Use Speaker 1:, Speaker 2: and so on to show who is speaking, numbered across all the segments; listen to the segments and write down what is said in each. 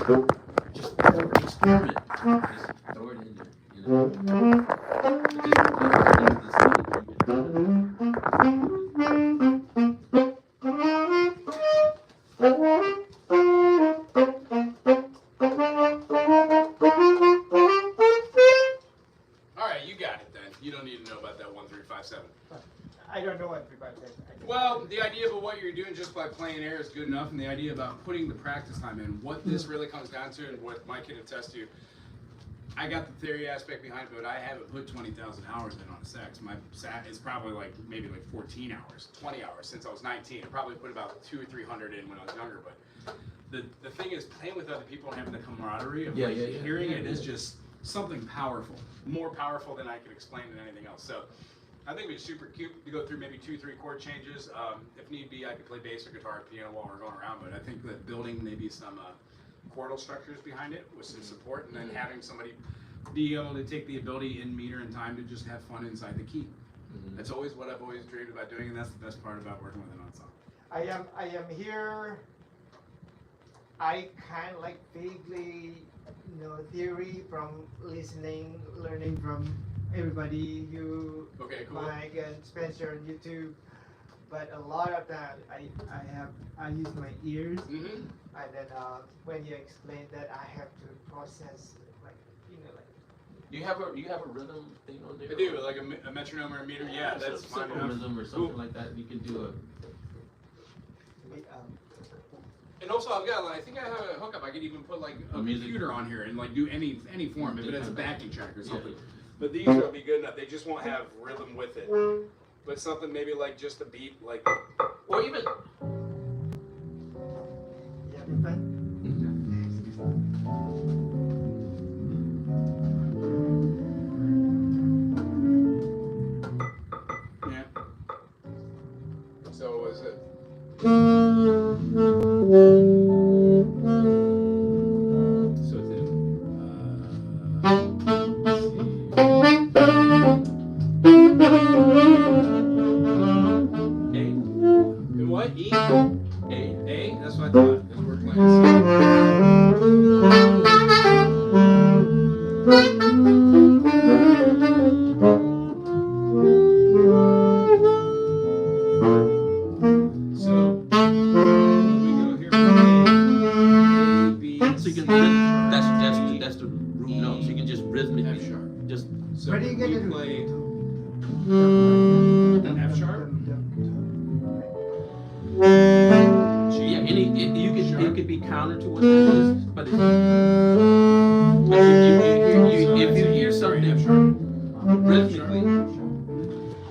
Speaker 1: Just experiment. Just throw it in there. You know.
Speaker 2: All right, you got it then. You don't need to know about that 1-3-5-7.
Speaker 3: I don't know what everybody says.
Speaker 2: Well, the idea of what you're doing just by playing air is good enough, and the idea about putting the practice time in, what this really comes down to, and what Mike can attest to, I got the theory aspect behind it, but I haven't put 20,000 hours in on a sax. My sax is probably maybe 14 hours, 20 hours since I was 19. I probably put about 200 or 300 in when I was younger, but the thing is, playing with other people and having the camaraderie of hearing it is just something powerful, more powerful than I can explain than anything else. So I think it'd be super cute to go through maybe 2-3 chord changes. If need be, I could play bass or guitar or piano while we're going around, but I think that building maybe some chordal structures behind it with some support, and then having somebody be able to take the ability in meter and time to just have fun inside the key. That's always what I've always dreamed about doing, and that's the best part about working with an ensemble.
Speaker 3: I am here. I kind of like vaguely, theory from listening, learning from everybody, you,
Speaker 2: Okay, cool.
Speaker 3: Mike and Spencer on YouTube. But a lot of that, I use my ears, and then when you explain that, I have to process,
Speaker 1: You have a rhythm thing on there?
Speaker 2: I do, like a metronome or a meter. Yeah, that's fine
Speaker 1: simple rhythm or something like that. You can do a.
Speaker 2: And also, I think I have a hookup. I could even put like a computer on here and do any form if it has a backing track or something. But these will be good enough. They just won't have rhythm with it. But something maybe like just a beat,
Speaker 1: or even.
Speaker 2: Yeah. So is it? So it's in. In what? E? A? That's what I thought. Because we're playing So we go here A, B,
Speaker 1: So you can that's the root note. So you can just rhythmically
Speaker 2: F sharp.
Speaker 1: just.
Speaker 2: So
Speaker 3: Where do you get
Speaker 2: we
Speaker 3: it?
Speaker 2: play an F sharp.
Speaker 1: Yeah, it could be counter to what that is, but if you hear something
Speaker 2: F sharp.
Speaker 1: rhythmically,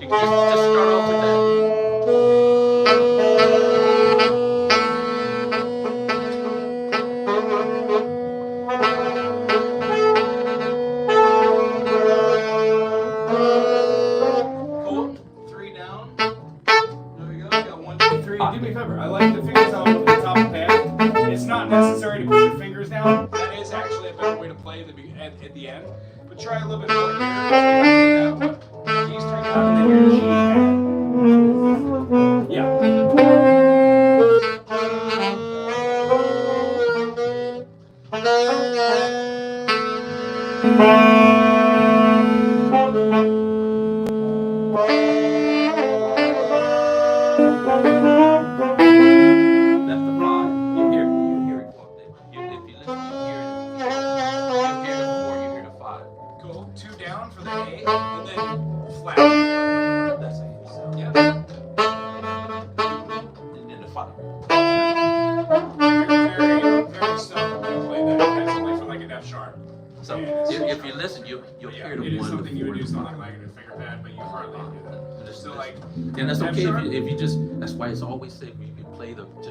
Speaker 1: you can just start off with that.
Speaker 2: Cool. 3 down. There we go. Got 1, 2, 3. Do me a favor. I like the fingers on the top of the pad. It's not necessary to put your fingers down. That is actually a better way to play at the end. But try a little bit more here. These 3 down and then your G pad. Yeah.
Speaker 1: That's the 5. You hear it. If you listen, you hear it. You hear the 4, you hear the 5.
Speaker 2: Cool. 2 down for the A, and then flat.
Speaker 1: That's it. So,
Speaker 2: Yeah.
Speaker 1: and then the 5.
Speaker 2: Very, very seldom to play that. That's only for an F sharp.
Speaker 1: So if you listen, you'll hear the
Speaker 2: it is
Speaker 1: 1, the
Speaker 2: something you
Speaker 1: 4,
Speaker 2: would do
Speaker 1: the
Speaker 2: something
Speaker 1: 5.
Speaker 2: like in a finger pad, but you hardly do that. So
Speaker 1: And that's okay if you just. That's why it's always safe when you can play that root,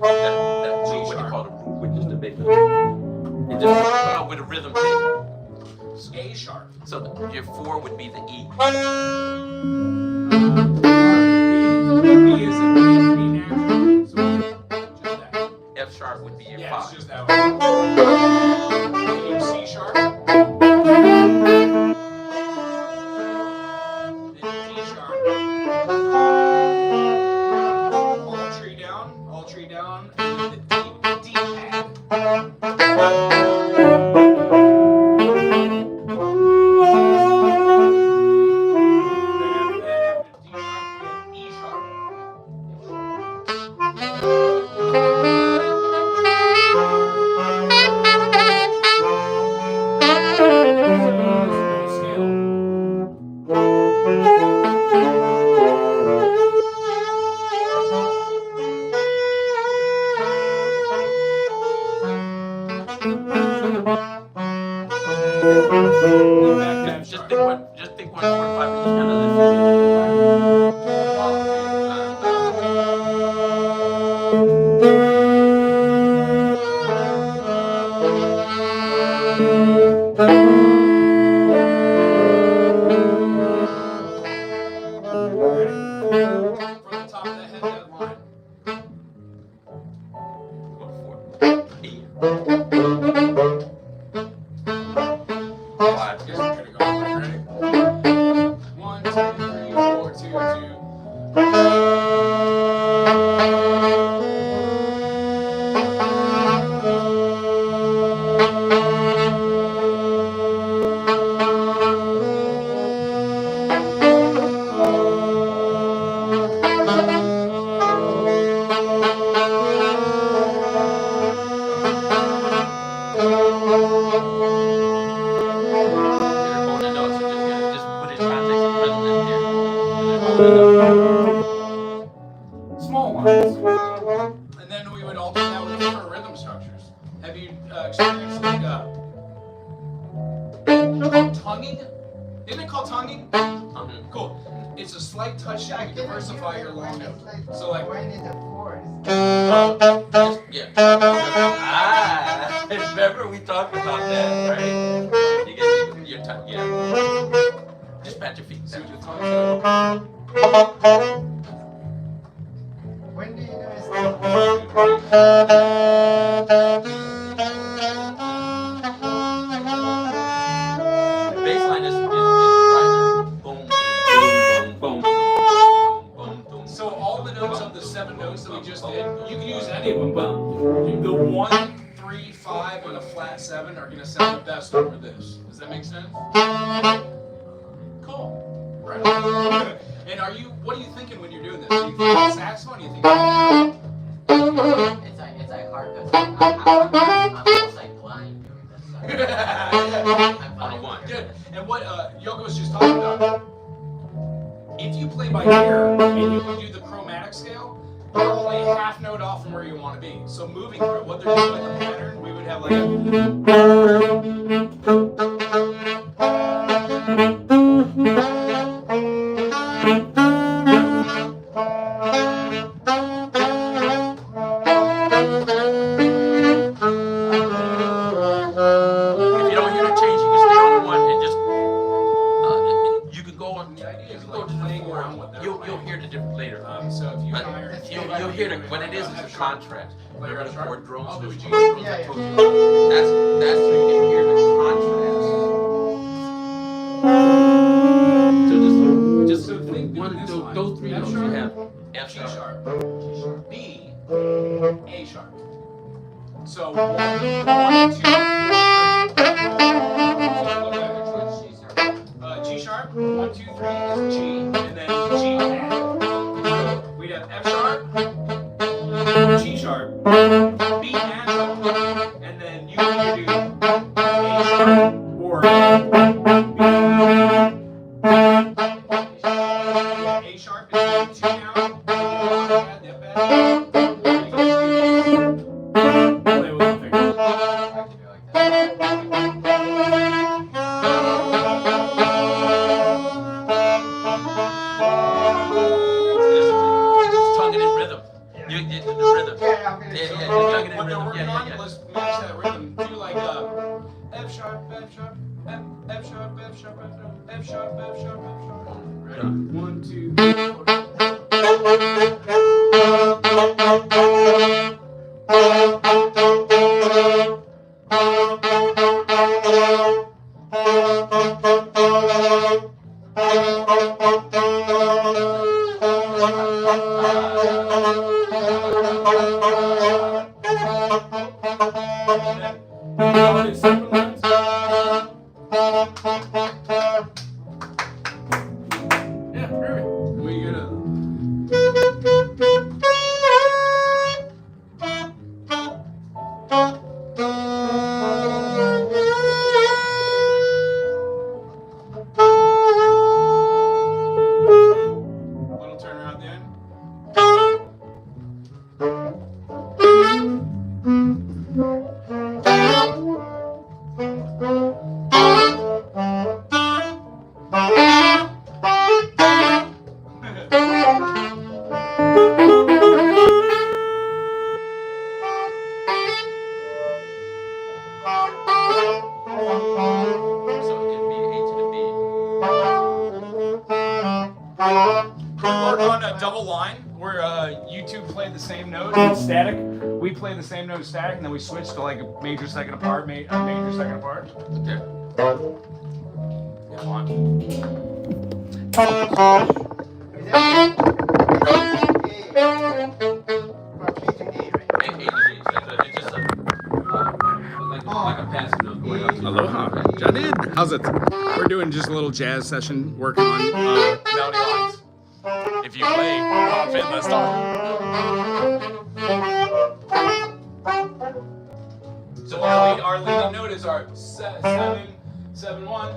Speaker 1: what you call the root, which is the big one. And just come out with a rhythm thing.
Speaker 2: A sharp.
Speaker 1: So your 4 would be the E.
Speaker 2: B is a B natural. So just that.
Speaker 1: F sharp would be your
Speaker 2: Yeah,
Speaker 1: 5.
Speaker 2: it's just that one. C sharp. Then D sharp. All tree down, and then the D pad.
Speaker 1: Just think 145 and just kind of listen.
Speaker 2: From the top of the head, that line.
Speaker 1: Five.
Speaker 2: Guess we're gonna go. Ready? 1, 2, 3, 4, 2, 2.
Speaker 1: They're holding it up, so just put it in context of the rhythm that's there. They're holding it up.
Speaker 2: Small lines. And then we would alternate that with different rhythm structures. Have you experienced like called tonguing? Isn't it called tonguing? Cool. It's a slight touch down. You diversify your long note. So like
Speaker 3: when is the fourth?
Speaker 1: Yeah. Ah, remember we talked about that, right? You get your time. Yeah. Just pat your feet.
Speaker 2: see what the tongue
Speaker 3: When do you know it's the
Speaker 1: Baseline is right. Boom, boom, boom, boom, boom, boom, boom.
Speaker 2: So all the notes of the 7 notes that we just did, you can use any of them, but the 1, 3, 5, and a flat 7 are going to sound the best over this. Does that make sense? Cool. Right. And what are you thinking when you're doing this? Are you thinking saxophone? Are you thinking?
Speaker 4: It's like hard because I'm almost like blind doing this. So I'm
Speaker 1: On a one.
Speaker 2: Good. And what Yoko was just talking about, if you play by ear and you can do the chromatic scale, you're only a half note off from where you want to be. So moving through it, what they're doing with the pattern, we would have like
Speaker 1: If you don't hear the change, you can stay on the one and just you can go on.
Speaker 2: The idea
Speaker 1: You
Speaker 2: is
Speaker 1: can go
Speaker 2: like
Speaker 1: to the
Speaker 2: playing
Speaker 1: four.
Speaker 2: around with their
Speaker 1: You'll
Speaker 2: playing.
Speaker 1: hear the difference later.
Speaker 2: So if you
Speaker 1: But
Speaker 2: and I are
Speaker 1: you'll hear the what it is a contrast.
Speaker 2: Like
Speaker 1: Remember
Speaker 2: a
Speaker 1: the
Speaker 2: sharp?
Speaker 1: chord drones?
Speaker 2: Oh,
Speaker 1: Those
Speaker 2: do
Speaker 1: chord
Speaker 2: we-
Speaker 1: drones
Speaker 3: Yeah,
Speaker 1: I
Speaker 3: yeah.
Speaker 1: told you. That's so you can hear the contrast. So just
Speaker 2: So think
Speaker 1: one
Speaker 2: this
Speaker 1: of
Speaker 2: line.
Speaker 1: those 3
Speaker 2: F
Speaker 1: notes
Speaker 2: sharp,
Speaker 1: you have F
Speaker 2: G
Speaker 1: sharp.
Speaker 2: sharp, B, A sharp. So 1, 2, 3. G sharp, 1, 2, 3 is G, and then G natural. We'd have F sharp, G sharp, B natural, and then you can either do A sharp or B. Yeah, A sharp is 2 now. Add the bad. Play with the fingers.
Speaker 4: I can do it like that.
Speaker 1: Just tongue it in rhythm. You get the rhythm.
Speaker 3: Yeah, I'm gonna
Speaker 1: Yeah,
Speaker 3: do
Speaker 1: yeah,
Speaker 3: it.
Speaker 1: just tongue it in
Speaker 2: What they're
Speaker 1: rhythm.
Speaker 2: working
Speaker 1: Yeah,
Speaker 2: on,
Speaker 1: yeah, yeah.
Speaker 2: let's match that rhythm. Do like F sharp, F sharp, F, F sharp, F sharp, F sharp, F sharp, F sharp, F sharp. Ready? 1, 2, 3, 4. All these separate lines. Yeah, perfect. And we get a. Little turnaround at the end.
Speaker 1: So it'd be A to the B.
Speaker 2: Work on a double line where you two play the same note in static. We play the same note static, and then we switch to like a major second apart, major second apart.
Speaker 1: Okay.
Speaker 2: Yeah, on.
Speaker 3: Is that A? From B to A, right?
Speaker 1: A to B. It's just like a passive note going up to the
Speaker 2: Aloha, Jadid. How's it? We're doing just a little jazz session, working on melody lines. If you play rock fit, let's talk. So our leading note is our 7, 7, 1.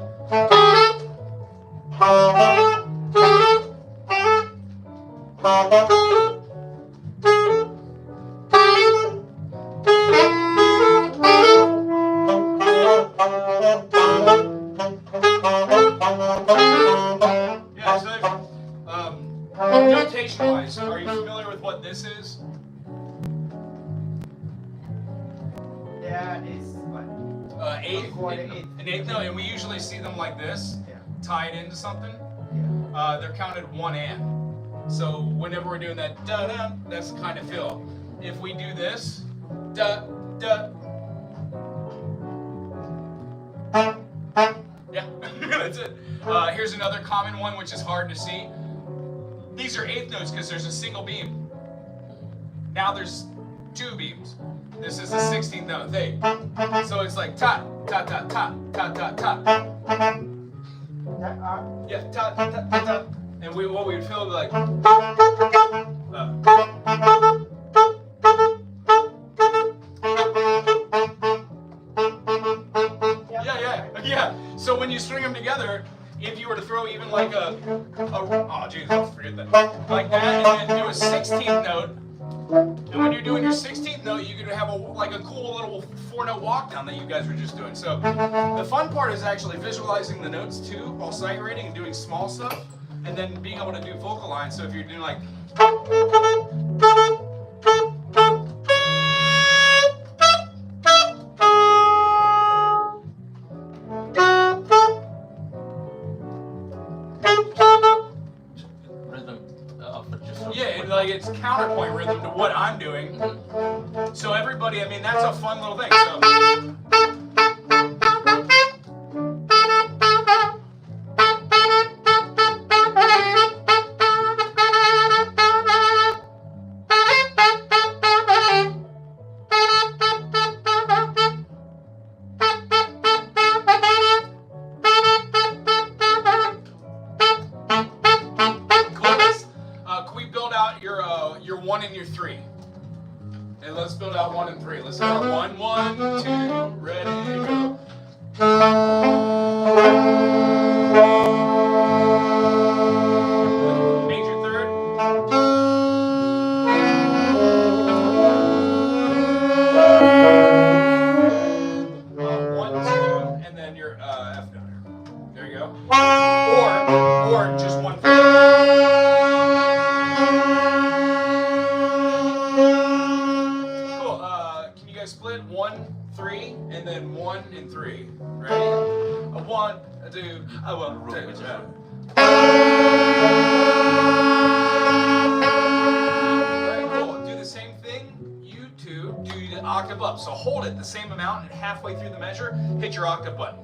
Speaker 2: Yeah, so notation-wise, are you familiar with what this is?
Speaker 3: Yeah, it's what?
Speaker 2: Eighth,
Speaker 3: Quarter eighth.
Speaker 2: an eighth note, and we usually see them like this,
Speaker 3: Yeah.
Speaker 2: tied into something.
Speaker 3: Yeah.
Speaker 2: They're counted 1 and. So whenever we're doing that da da, that's the kind of feel. If we do this, da da. Yeah, that's it. Here's another common one, which is hard to see. These are eighth notes because there's a single beam. Now there's 2 beams. This is a 16th note thing. So it's like ta ta ta ta ta ta ta.
Speaker 3: That are
Speaker 2: Yeah, ta ta ta ta ta. And what we would feel like. Yeah. So when you string them together, if you were to throw even like oh jeez, I'll forget that. Like that, and then do a 16th note. And when you're doing your 16th note, you could have a cool little 4-note walk down that you guys were just doing. So the fun part is actually visualizing the notes too, while sight reading and doing small stuff, and then being able to do vocal lines. So if you're doing like.
Speaker 1: Rhythm for just
Speaker 2: Yeah, and like it's counterpoint rhythm to what I'm doing. So everybody, I mean, that's a fun little thing. So. Can we build out your 1 and your 3? And let's build out 1 and 3. Let's start 1, 1, 2, ready, go. Major third. 1, 2, and then your F minor. There you go. Or just 1 Cool. Can you guys split 1, 3, and then 1 and 3? Ready? A 1, a 2, a 1, 2. Right, cool. Do the same thing. You two do the octave up. So hold it the same amount, and halfway through the measure, hit your octave button.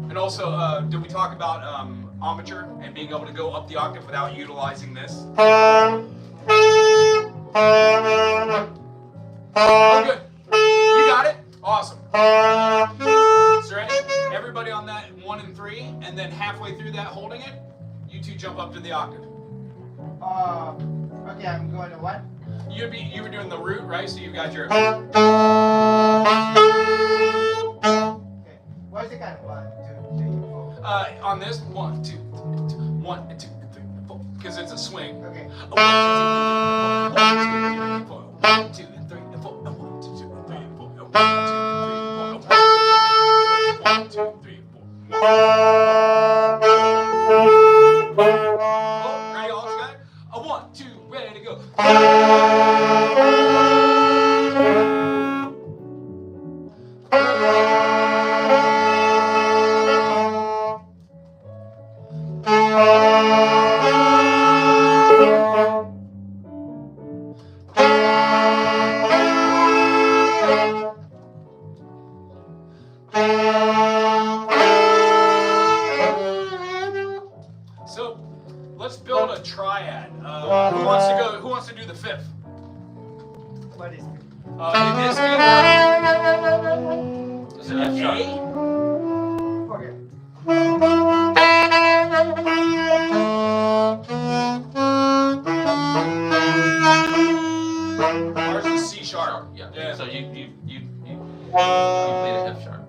Speaker 2: And also, did we talk about armature and being able to go up the octave without utilizing this? Oh, good. You got it? Awesome. So ready? Everybody on that 1 and 3, and then halfway through that, holding it, you two jump up to the octave.
Speaker 3: Okay, I'm going to what?
Speaker 2: You were doing the root, right? So you got your.
Speaker 3: Okay. What's the kind of 1, 2, 3, 4?
Speaker 2: On this, 1, 2, 3, 1, 2, 3, 4, because it's a swing.
Speaker 3: Okay.
Speaker 2: 1, 2, 3, 4, 1, 2, 3, 4, 1, 2, 3, 4, 1, 2, 3, 4, 1, 2, 3, 4. Ready, all together? 1, 2, ready to go. So let's build a triad. Who wants to do the fifth?
Speaker 3: What is it?
Speaker 2: In this game,
Speaker 1: It's an F sharp.
Speaker 3: Okay.
Speaker 2: ours is C sharp.
Speaker 1: Yeah. So you play the F sharp.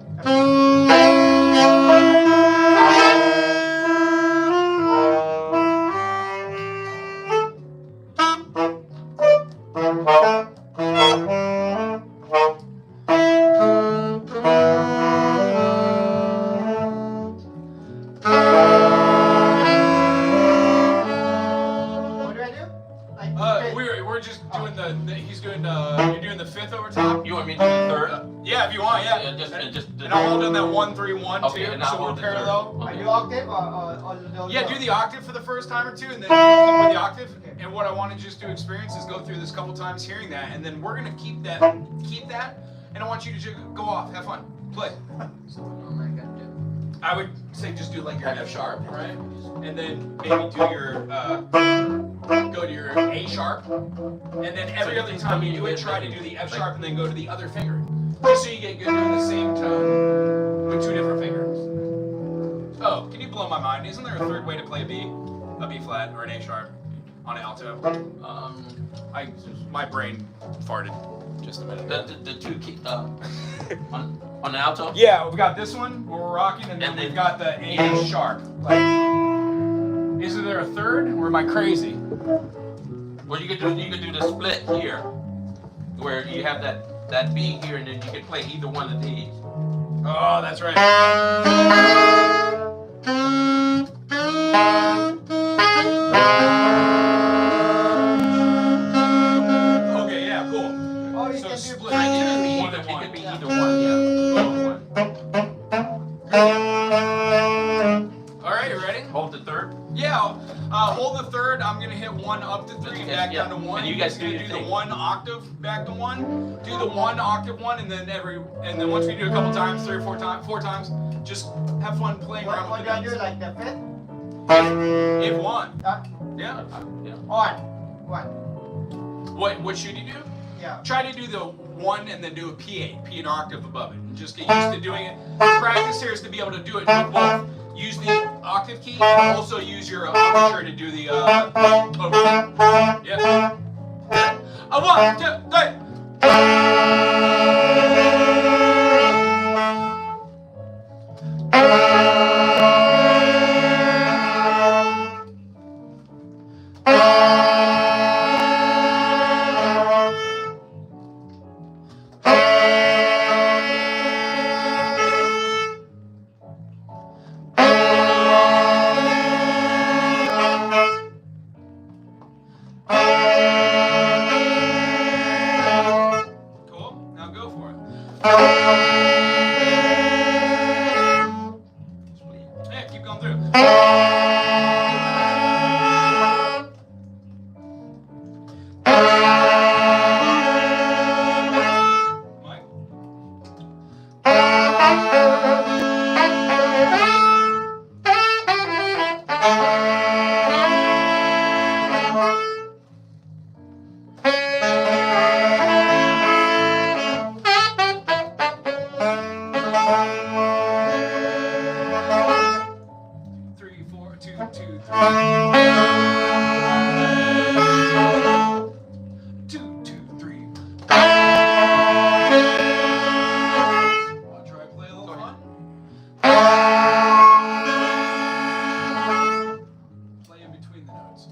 Speaker 3: What do I do? Like,
Speaker 2: We're just doing he's doing you're doing the fifth over top.
Speaker 1: You want me to do the third?
Speaker 2: Yeah, if you want, yeah. And I'll hold in that 1, 3, 1,
Speaker 1: Okay,
Speaker 2: 2,
Speaker 1: and I'll
Speaker 2: so we're
Speaker 1: hold the third.
Speaker 2: parallel.
Speaker 3: I
Speaker 1: Okay.
Speaker 3: do octave or no?
Speaker 2: Yeah, do the octave for the first time or two, and then keep with the octave.
Speaker 3: Okay.
Speaker 2: And what I want to just do experience is go through this couple times, hearing that, and then we're gonna keep that, and I want you to just go off, have fun, play.
Speaker 4: So what am I gonna do?
Speaker 2: I would say just do like your F sharp, right? And then maybe do your go to your A sharp, and then every other time you do it, try to do the F sharp, and then go to the other finger, just so you get good doing the same tone with 2 different fingers. Oh, can you blow my mind? Isn't there a third way to play a B flat, or an A sharp on an alto? My brain farted just a minute ago.
Speaker 1: The two key on the alto.
Speaker 2: Yeah, we've got this one where we're rocking, and then we've got the A sharp. Like, is there a third, or am I crazy?
Speaker 1: Well, you could do the split here, where you have that B here, and then you can play either one of these.
Speaker 2: Oh, that's right. Okay, yeah, cool.
Speaker 3: Oh, you
Speaker 2: So
Speaker 3: can do
Speaker 2: split.
Speaker 1: It
Speaker 2: More than
Speaker 1: could
Speaker 2: one.
Speaker 1: be either one, yeah.
Speaker 2: All right, you ready?
Speaker 1: Hold the third.
Speaker 2: Yeah. Hold the third. I'm gonna hit 1 up to 3,
Speaker 1: Okay,
Speaker 2: back
Speaker 1: yeah.
Speaker 2: down to 1.
Speaker 1: And you guys
Speaker 2: He's gonna
Speaker 1: do your
Speaker 2: do
Speaker 1: thing.
Speaker 2: the 1 octave back to 1. Do the 1 octave 1, and then once we do a couple times, 3 or 4 times, 4 times, just have fun playing around
Speaker 3: What
Speaker 2: with
Speaker 3: do
Speaker 2: the
Speaker 3: I do?
Speaker 2: notes.
Speaker 3: Like the fifth?
Speaker 2: If 1. Yeah.
Speaker 1: Yeah.
Speaker 3: On. What?
Speaker 2: What should you do?
Speaker 3: Yeah.
Speaker 2: Try to do the 1 and then do a P8, P an octave above it, and just get used to doing it. The practice here is to be able to do it with both. Use the octave key and also use your overture to do the overture. Yeah. 1, 2, 3. Cool. Now go 3, 4, 2, 2, 3. 2, 2, 3. Want to try play a little fun? Play in between the notes.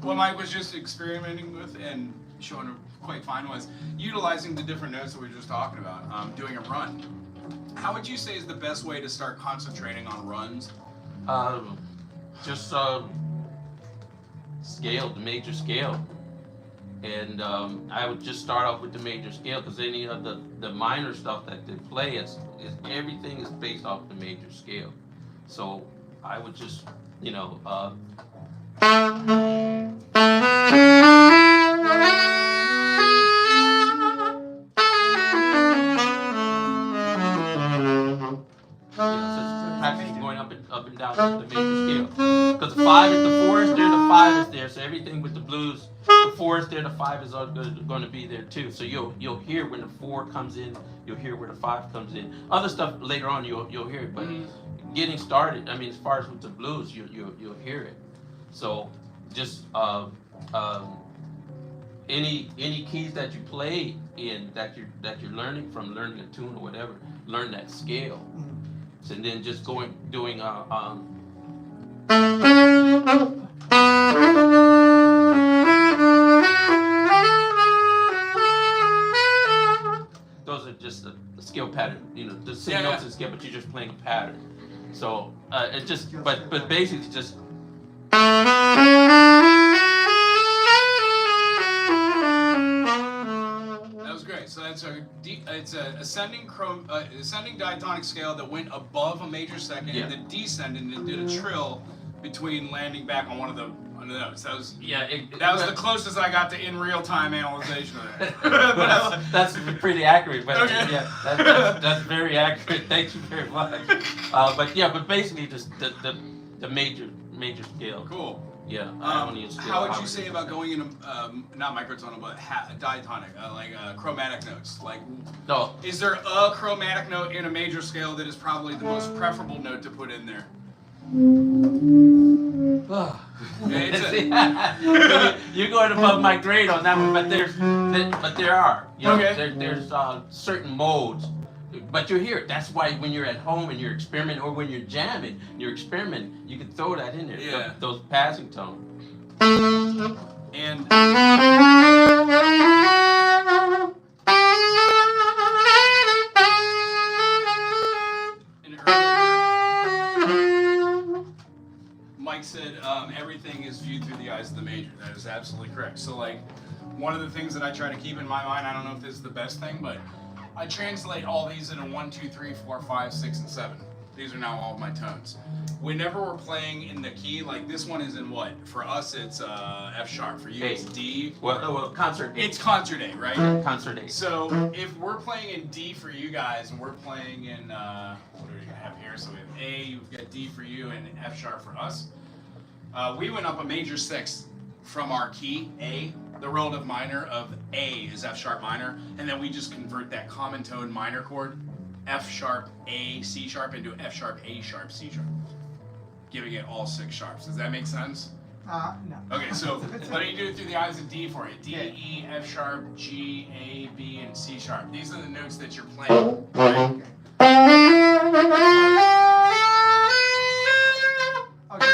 Speaker 2: What Mike was just experimenting with and showing quite fine was utilizing the different notes that we were just talking about, doing a run. How would you say is the best way to start concentrating on runs?
Speaker 1: Just scale, the major scale. And I would just start off with the major scale, because any of the minor stuff that they play is everything is based off the major scale. So I would just, practice going up and down the major scale. Because the 5 is the 4 is there, the 5 is there. So everything with the blues, the 4 is there, the 5 is going to be there too. So you'll hear when the 4 comes in, you'll hear where the 5 comes in. Other stuff later on you'll hear it, but getting started, I mean, as far as with the blues, you'll hear it. So just any keys that you play in that you're learning from learning a tune or whatever, learn that scale. So, and then just doing those are just the scale pattern, the same notes and scale, but you're just playing a pattern. So it's just, but basically just.
Speaker 2: That was great. So it's a ascending diatonic scale that went above a major second, and then descended and did a trill between landing back on one of the notes. That was the closest I got to in real time analyzation of that.
Speaker 1: that's pretty accurate, but
Speaker 2: okay.
Speaker 1: That's very accurate. Thank you very much. But basically just the major scale.
Speaker 2: Cool.
Speaker 1: Yeah.
Speaker 2: How would you say about going into not microtonal but diatonic, chromatic notes?
Speaker 1: No.
Speaker 2: Is there a chromatic note in a major scale that is probably the most preferable note to put in there?
Speaker 1: You're going above my grade on that one, but there are. There's certain modes But you'll hear it. That's why when you're at home and you're experimenting, or when you're jamming, you're experimenting, you can throw that in there.
Speaker 2: Yeah.
Speaker 1: Those passing tones.
Speaker 2: And earlier, Mike said everything is viewed through the eyes of the major. That is absolutely correct. So like, one of the things that I try to keep in my mind, I don't know if this is the best thing, but I translate all these into 1, 2, 3, 4, 5, 6, and 7. These are now all of my tones. Whenever we're playing in the key, like this one is in what? For us, it's F sharp. For you, it's D.
Speaker 1: Well, concert A.
Speaker 2: It's concert A, right?
Speaker 1: Concert A.
Speaker 2: So if we're playing in D for you guys, and we're playing in what do we have here? So we have A, you've got D for you, and F sharp for us. We went up a major 6 from our key A. The relative minor of A is F sharp minor, and then we just convert that common tone minor chord, F sharp A C sharp, into F sharp A sharp C sharp, giving it all 6 sharps. Does that make sense?
Speaker 3: No.
Speaker 2: Okay, so let me do it through the eyes of D for you. D, E, F sharp, G, A, B, and C sharp. These are the notes that you're playing. Right?
Speaker 3: Okay.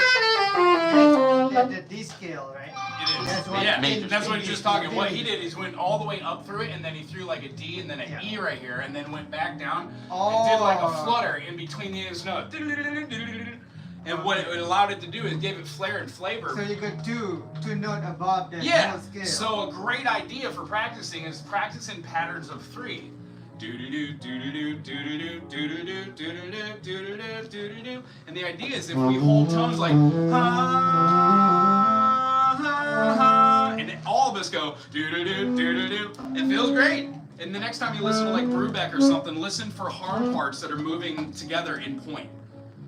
Speaker 3: The D scale, right?
Speaker 2: It is.
Speaker 3: That's what
Speaker 2: Yeah,
Speaker 1: major
Speaker 2: that's what
Speaker 3: scale
Speaker 2: he's just
Speaker 3: is.
Speaker 2: talking. What he did is went all the way up through it, and then he threw like a D and then an
Speaker 3: Yeah.
Speaker 2: E right here, and then went back down
Speaker 3: Oh.
Speaker 2: and did like a flutter in between these notes. And what it allowed it to do is give it flair and flavor.
Speaker 3: So you got two note above the
Speaker 2: Yeah.
Speaker 3: note scale.
Speaker 2: So a great idea for practicing is practice in patterns of 3. And the idea is if we hold tones like and all of us go it feels great. And the next time you listen to like Brubeck or something, listen for harm parts that are moving together in point.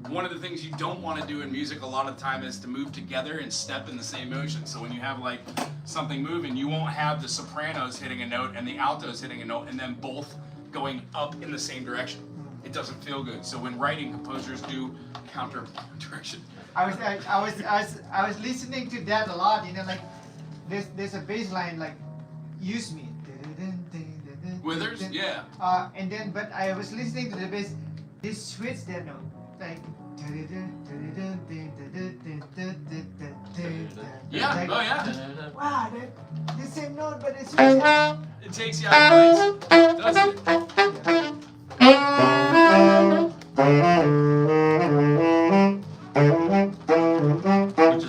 Speaker 2: One of the things you don't want to do in music a lot of the time is to move together and step in the same motion. So when you have like something moving, you won't have the sopranos hitting a note and the altos hitting a note and then both going up in the same direction. It doesn't feel good. So when writing, composers do counter direction.
Speaker 3: I was listening to that a lot. You know, like there's a bass line like "Use Me."
Speaker 2: Withers, yeah.
Speaker 3: And then, but I was listening to the bass. They switch that note, like.
Speaker 2: Yeah.
Speaker 3: Like,
Speaker 2: Oh yeah.
Speaker 3: Wow, that the same note, but it's switched.
Speaker 2: It takes you out of place, doesn't
Speaker 1: Which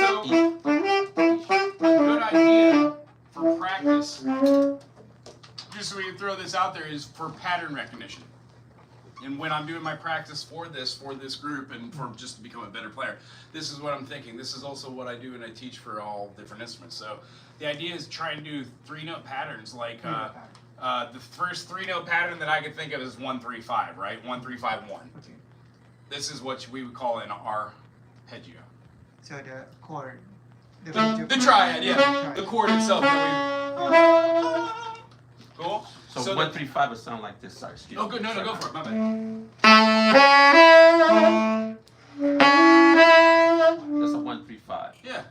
Speaker 2: So, good idea for practice, just so we can throw this out there, is for pattern recognition. And when I'm doing my practice for this group and for just to become a better player, this is what I'm thinking. This is also what I do when I teach for all different instruments. So the idea is try and do 3-note patterns. Like the first 3-note pattern that I could think of is 1-3-5, right? 1-3-5-1.
Speaker 3: Okay.
Speaker 2: This is what we would call an arpeggio.
Speaker 3: So the chord.
Speaker 2: The triad, yeah. The chord itself. Cool?
Speaker 1: So 1, 3, 5 would sound like this. Sorry, excuse me.
Speaker 2: Oh, good. No, go for it. My bad.
Speaker 1: That's a 1, 3, 5.
Speaker 2: Yeah.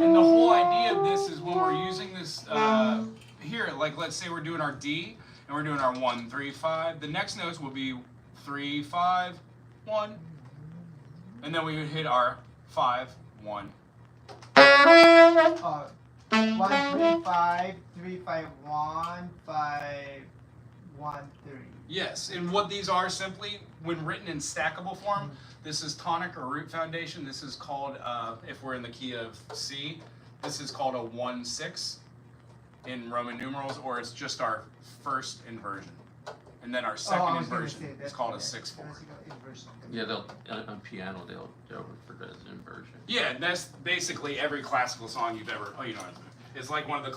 Speaker 2: And the whole idea of this is when we're using this here, like let's say we're doing our D and we're doing our 1, 3, 5. The next notes will be 3, 5, 1, and then we would hit our 5, 1.
Speaker 3: 1, 3, 5, 3, 5, 1, 5, 1, 3.
Speaker 2: Yes, and what these are simply, when written in stackable form, this is tonic or root foundation. This is called, if we're in the key of C, this is called a 1-6 in Roman numerals, or it's just our first inversion. And then our second inversion is called a 6-4.
Speaker 1: Yeah, they'll on piano they'll refer to it as inversion.
Speaker 2: Yeah, that's basically every classical song you've ever. Oh, you know, it's like one of the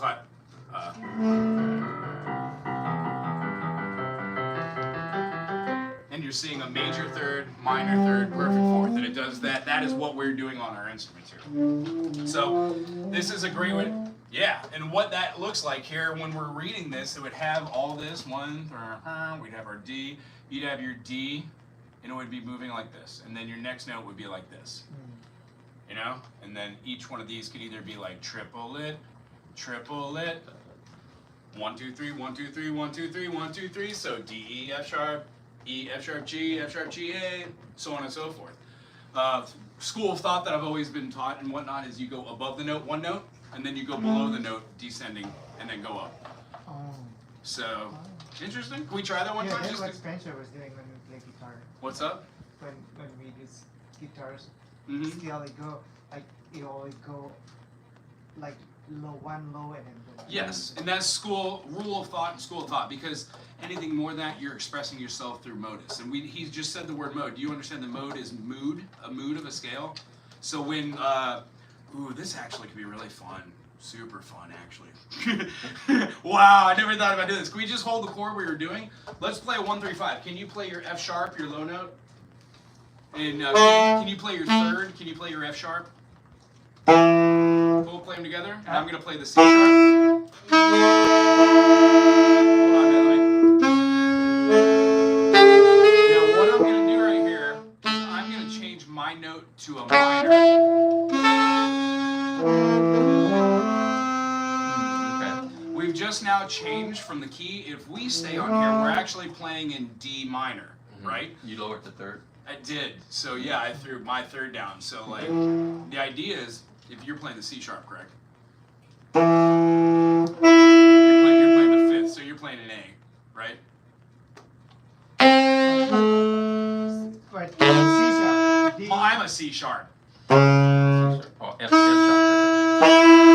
Speaker 2: and you're seeing a major third, minor third, perfect fourth, and it does that. That is what we're doing on our instruments here. So this is a great way. Yeah, and what that looks like here when we're reading this, it would have all this one. We'd have our D. You'd have your D. and it would be moving like this, and then your next note would be like this. You know, and then each one of these could either be like triplet, 1 2 3 1 2 3 1 2 3 1 2 3. So D E F sharp, E F sharp G A, so on and so forth. School of thought that I've always been taught and whatnot is you go above the note, one note, and then you go below the note, descending, and then go up.
Speaker 3: Oh.
Speaker 2: So interesting. Can we try that one
Speaker 3: Yeah,
Speaker 2: time?
Speaker 3: that's
Speaker 2: Just
Speaker 3: what
Speaker 2: to-
Speaker 3: Spencer was doing when we play guitar.
Speaker 2: What's up?
Speaker 3: When we do guitars,
Speaker 2: Mm-hmm.
Speaker 3: still it go like it always go like one low and then go.
Speaker 2: Yes, and that's rule of thought and school of thought, because anything more than that, you're expressing yourself through modus. And he just said the word mode. Do you understand the mode is mood, a mood of a scale? So when, this actually could be really fun. Super fun, actually. Wow, I never thought about doing this. Can we just hold the chord we were doing? Let's play a 1 3 5. Can you play your F sharp, your low note? And can you play your third? Can you play your F sharp? We'll play them together, and I'm gonna play the C sharp. Hold on, Melanie. Now, what I'm gonna do right here is I'm gonna change my note to a minor.
Speaker 1: Okay.
Speaker 2: We've just now changed from the key. If we stay on here, we're actually playing in D minor, right?
Speaker 1: You lowered the third.
Speaker 2: I did. So yeah, I threw my third down. So like, the idea is, if you're playing the C sharp, correct? You're playing the fifth, so you're playing an A, right?
Speaker 3: But C sharp, D.
Speaker 2: Well, I'm a C sharp.
Speaker 1: Oh, F sharp.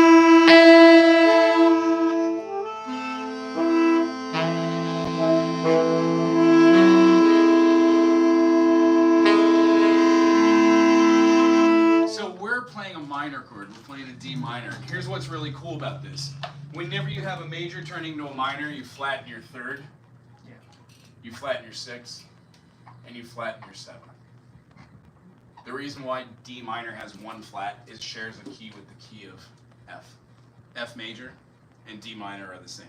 Speaker 2: So we're playing a minor chord. We're playing a D minor. Here's what's really cool about this. Whenever you have a major turning to a minor, you flatten your third.
Speaker 3: Yeah.
Speaker 2: You flatten your sixth, and you flatten your seventh. The reason why D minor has one flat is it shares a key with the key of F. F major and D minor are the same.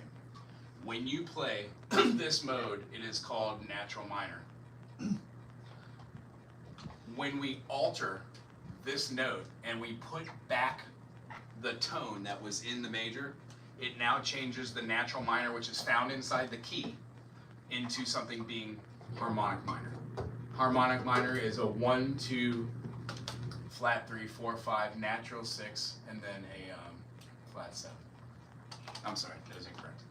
Speaker 2: When you play this mode, it is called natural minor. When we alter this note and we put back the tone that was in the major, it now changes the natural minor, which is found inside the key, into something being harmonic minor. Harmonic minor is a 1 2 flat 3 4 5 natural 6 and then a flat 7. I'm sorry, that is incorrect.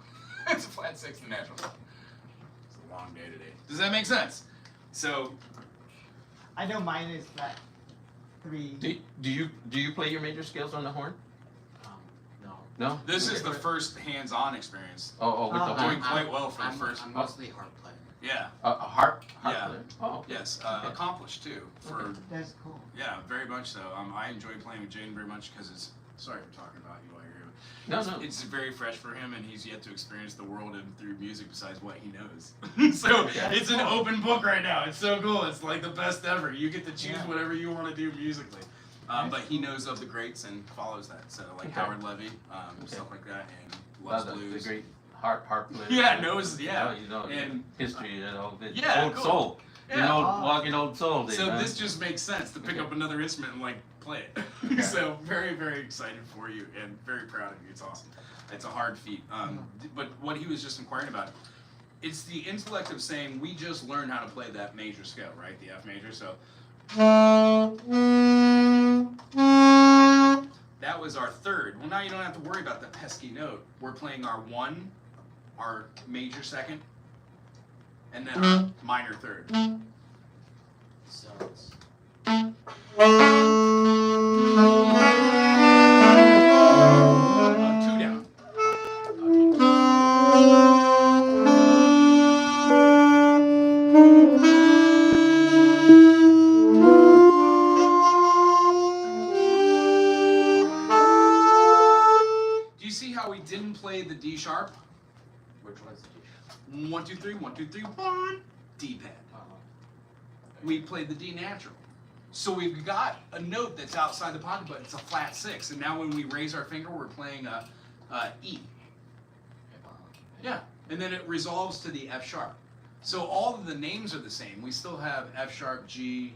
Speaker 2: It's a flat 6 and natural 7. It's a long day today. Does that make sense? So
Speaker 3: I know mine is flat 3.
Speaker 1: Do you play your major scales on the horn?
Speaker 4: No.
Speaker 1: No.
Speaker 2: this is the first hands-on experience.
Speaker 1: Oh, with the
Speaker 2: Doing
Speaker 1: horn.
Speaker 2: quite well for the
Speaker 4: I'm
Speaker 2: first.
Speaker 4: I'm mostly harp player.
Speaker 2: Yeah.
Speaker 1: A harp
Speaker 2: Yeah.
Speaker 1: player. Oh.
Speaker 2: Yes.
Speaker 1: Okay.
Speaker 2: Accomplished too. For
Speaker 3: That's cool.
Speaker 2: yeah, very much so. I enjoy playing with Jaden very much because it's. Sorry for talking about you while you're here.
Speaker 1: No, no.
Speaker 2: It's very fresh for him, and he's yet to experience the world and through music besides what he knows. So
Speaker 1: Okay.
Speaker 2: it's an open book right now. It's so cool. It's like the best ever. You get to choose
Speaker 3: Yeah.
Speaker 2: whatever you want to do musically. But he knows of the greats and follows that. So like
Speaker 1: Okay.
Speaker 2: Howard Levy, stuff like that, and loves
Speaker 1: the
Speaker 2: blues.
Speaker 1: great harp player.
Speaker 2: Yeah, knows. Yeah.
Speaker 1: You know,
Speaker 2: And-
Speaker 1: history and all that.
Speaker 2: Yeah,
Speaker 1: Old
Speaker 2: cool.
Speaker 1: soul.
Speaker 2: Yeah.
Speaker 1: An old
Speaker 3: Oh.
Speaker 1: walking old soul.
Speaker 2: So this just makes sense to pick
Speaker 1: Okay.
Speaker 2: up another instrument and like play it.
Speaker 1: Yeah.
Speaker 2: So very, very excited for you and very proud of you. It's awesome. It's a hard feat. But what he was just inquiring about, it's the intellect of saying we just learned how to play that major scale, right? The F major. So that was our third. Well, now you don't have to worry about the pesky note. We're playing our 1, our major second, and then our minor third.
Speaker 4: So it's
Speaker 2: Two down. Do you see how we didn't play the D sharp?
Speaker 4: which one's the G?
Speaker 2: 1 2 3 1 2 3 1 D pad. We played the D natural. So we've got a note that's outside the pocket, but it's a flat 6. And now when we raise our finger, we're playing a E. Yeah. And then it resolves to the F sharp. So all of the names are the same. We still have F sharp, G,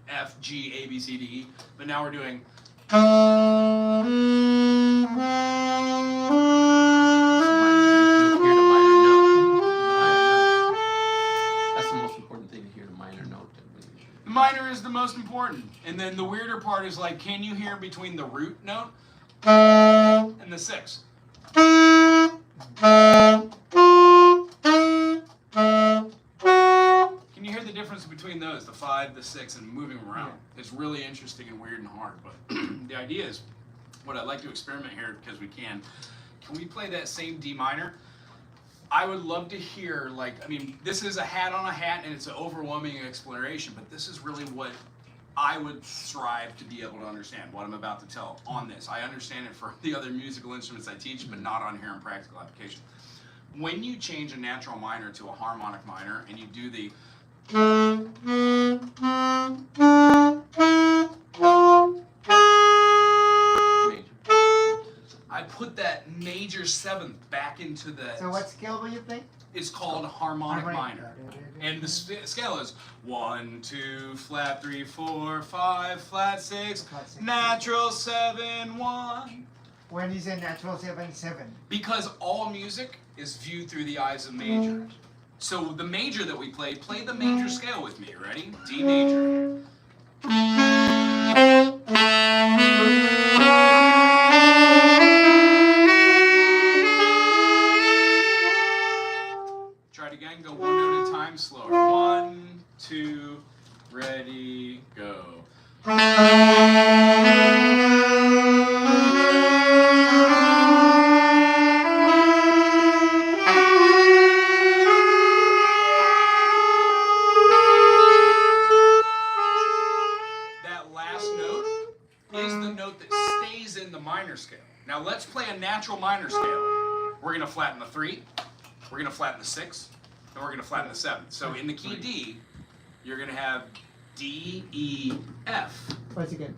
Speaker 2: F, G, A, B, C, D, E, but now we're doing.
Speaker 1: You'll hear the minor note. That's the most important thing, to hear the minor note.
Speaker 2: The minor is the most important. And then the weirder part is like, can you hear between the root note and the sixth? Can you hear the difference between those, the 5, the 6, and moving them around? It's really interesting and weird and hard, but the idea is, what I'd like to experiment here, because we can we play that same D minor? I would love to hear, like, I mean, this is a hat on a hat, and it's an overwhelming exploration, but this is really what I would strive to be able to understand, what I'm about to tell on this. I understand it for the other musical instruments I teach, but not on here in practical application. When you change a natural minor to a harmonic minor, and you do the I put that major seventh back into the.
Speaker 3: So what scale will you play?
Speaker 2: It's called harmonic minor. And the scale is 1, 2, flat 3, 4, 5, flat 6, natural 7, 1.
Speaker 3: When you say natural 7, 7.
Speaker 2: Because all music is viewed through the eyes of majors. So the major that we play the major scale with me. Ready? D major. Try it again. Go one note at a time, slower. 1, 2, ready, go. Scale. Now let's play a natural minor scale. We're going to flatten the 3, we're going to flatten the 6, and we're going to flatten the 7. So in the key D, you're going to have D, E, F.
Speaker 3: Once again.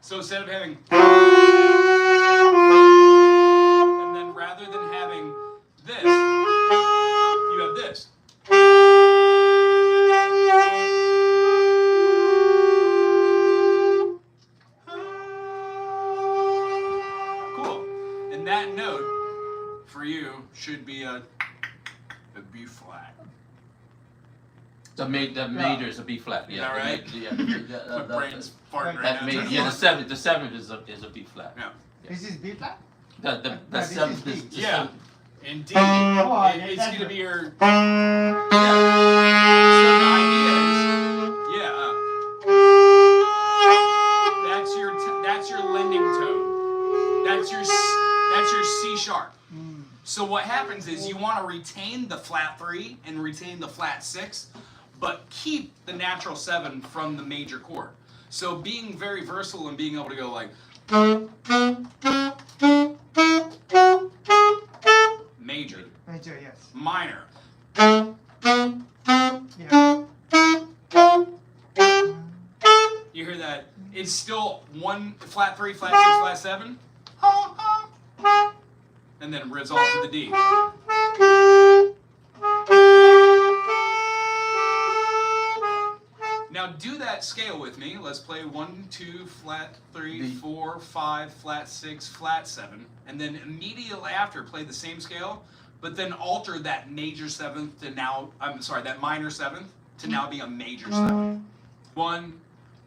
Speaker 2: So instead of having, and then rather than having this, you have this. Cool. And that note for you should be a B flat.
Speaker 1: The major is a B flat. Yeah.
Speaker 2: All right. My brain's farting right now.
Speaker 1: The seventh is a B flat.
Speaker 2: Yeah.
Speaker 3: This is B flat?
Speaker 1: The
Speaker 3: this
Speaker 1: seventh
Speaker 3: is
Speaker 1: is
Speaker 3: D.
Speaker 2: Yeah. And D, it's going to be your. Yeah. So the idea is, that's your lending tone. That's your C sharp. So what happens is you want to retain the flat 3 and retain the flat 6, but keep the natural 7 from the major chord. So being very versatile and being able to go like major,
Speaker 3: Yes.
Speaker 2: minor,
Speaker 3: Yeah.
Speaker 2: you hear that? It's still 1 flat 3, flat 6, flat 7, and then resolve to the D. Now do that scale with me. Let's play 1, 2, flat 3, 4, 5, flat 6, flat 7, and then immediately after play the same scale, but then alter that major 7th to now, that minor 7th to now be a major 7th. 1,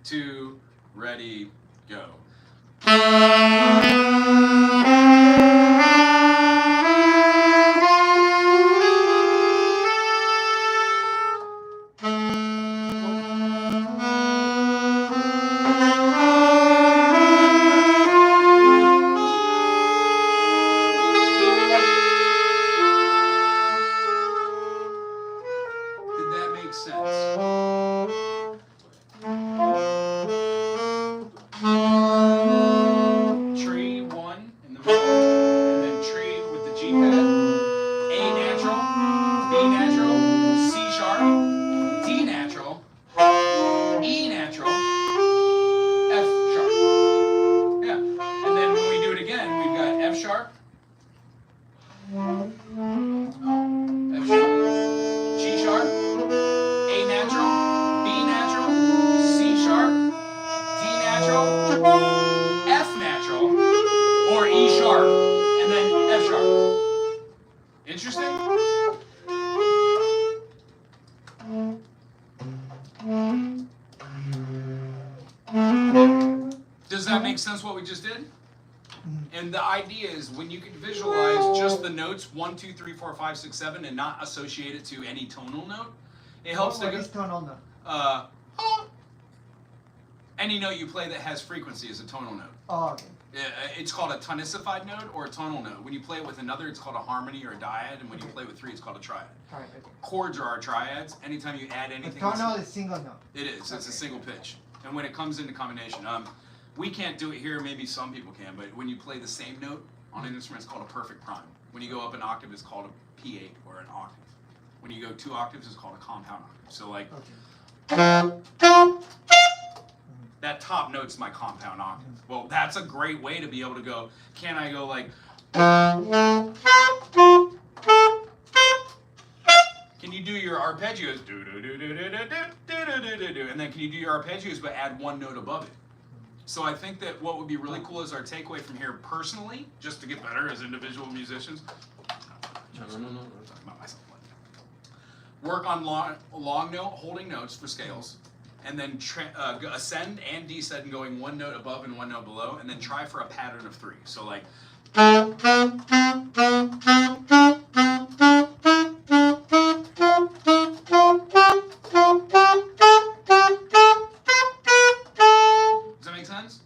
Speaker 2: 2, ready, go. Tree, make sense what we just did?
Speaker 3: Mhm.
Speaker 2: And the idea is when you can visualize just the notes 1, 2, 3, 4, 5, 6, 7 and not associate it to any tonal note, it helps
Speaker 3: What
Speaker 2: to
Speaker 3: is tonal note?
Speaker 2: any note you play that has frequency is a tonal note.
Speaker 3: Oh, okay.
Speaker 2: It's called a tonicified note or a tonal note. When you play it with another, it's called a harmony or a dyad, and when you play with 3, it's called a triad.
Speaker 3: All right, okay.
Speaker 2: Chords are our triads. Anytime you add
Speaker 3: The
Speaker 2: anything,
Speaker 3: tonal is single note.
Speaker 2: it is. It's a
Speaker 3: Okay.
Speaker 2: single pitch. And when it comes into combination, we can't do it here. Maybe some people can, but when you play the same note on an instrument, it's called a perfect prime. When you go up an octave, it's called a P8 or an octave. When you go 2 octaves, it's called a compound octave. So like that top note's my compound octave. Well, that's a great way to be able to go. Can I go like? Can you do your arpeggios? Do do do do do do do do do do do, and then can you do your arpeggios but add one note above it? So I think that what would be really cool is our takeaway from here personally, just to get better as individual musicians.
Speaker 1: No.
Speaker 2: Talking about myself. Work on long note holding notes for scales, and then ascend and descend, going one note above and one note below, and then try for a pattern of 3. So like. Does that make sense?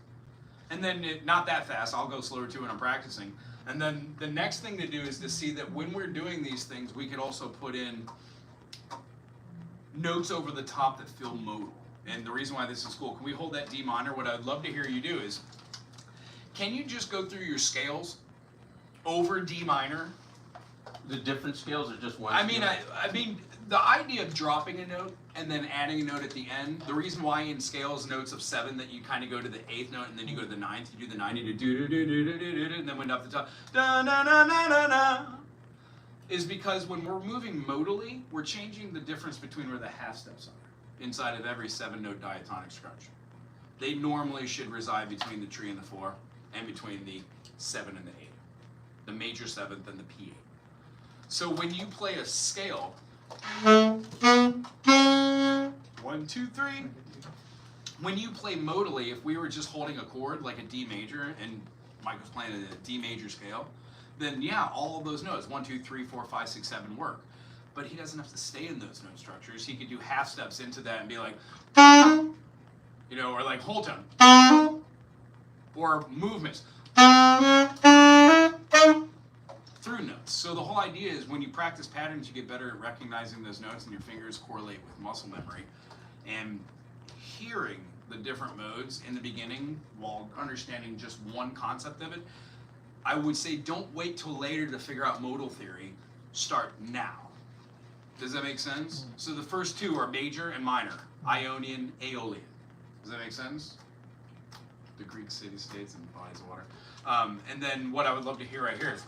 Speaker 2: And then not that fast. I'll go slower too when I'm practicing. And then the next thing to do is to see that when we're doing these things, we could also put in notes over the top that feel modal. And the reason why this is cool, can we hold that D minor? What I'd love to hear you do is, can you just go through your scales over D minor?
Speaker 1: The different scales are just one.
Speaker 2: I mean,
Speaker 1: scale?
Speaker 2: I mean, the idea of dropping a note and then adding a note at the end, the reason why in scales, notes of 7, that you kind of go to the 8th note and then you go to the 9th, you do the 9, you do do do do do do do, and then went up the top, da na na na na na, is because when we're moving modally, we're changing the difference between where the half steps are inside of every 7-note diatonic structure. They normally should reside between the 3 and the 4, and between the 7 and the 8, the major 7th and the P8. So when you play a scale, 1, 2, 3. When you play modally, if we were just holding a chord like a D major and Mike was playing a D major scale, then yeah, all of those notes, 1, 2, 3, 4, 5, 6, 7 work. But he doesn't have to stay in those note structures. He could do half steps into that and be like, you know, or like whole tone, or movements through notes. So the whole idea is when you practice patterns, you get better at recognizing those notes, and your fingers correlate with muscle memory. And hearing the different modes in the beginning while understanding just one concept of it, I would say don't wait till later to figure out modal theory. Start now. Does that make sense? So the first 2 are major and minor, Ionian, Aeolian. Does that make sense? The Greek city-states and bodies of water. And then what I would love to hear right here is,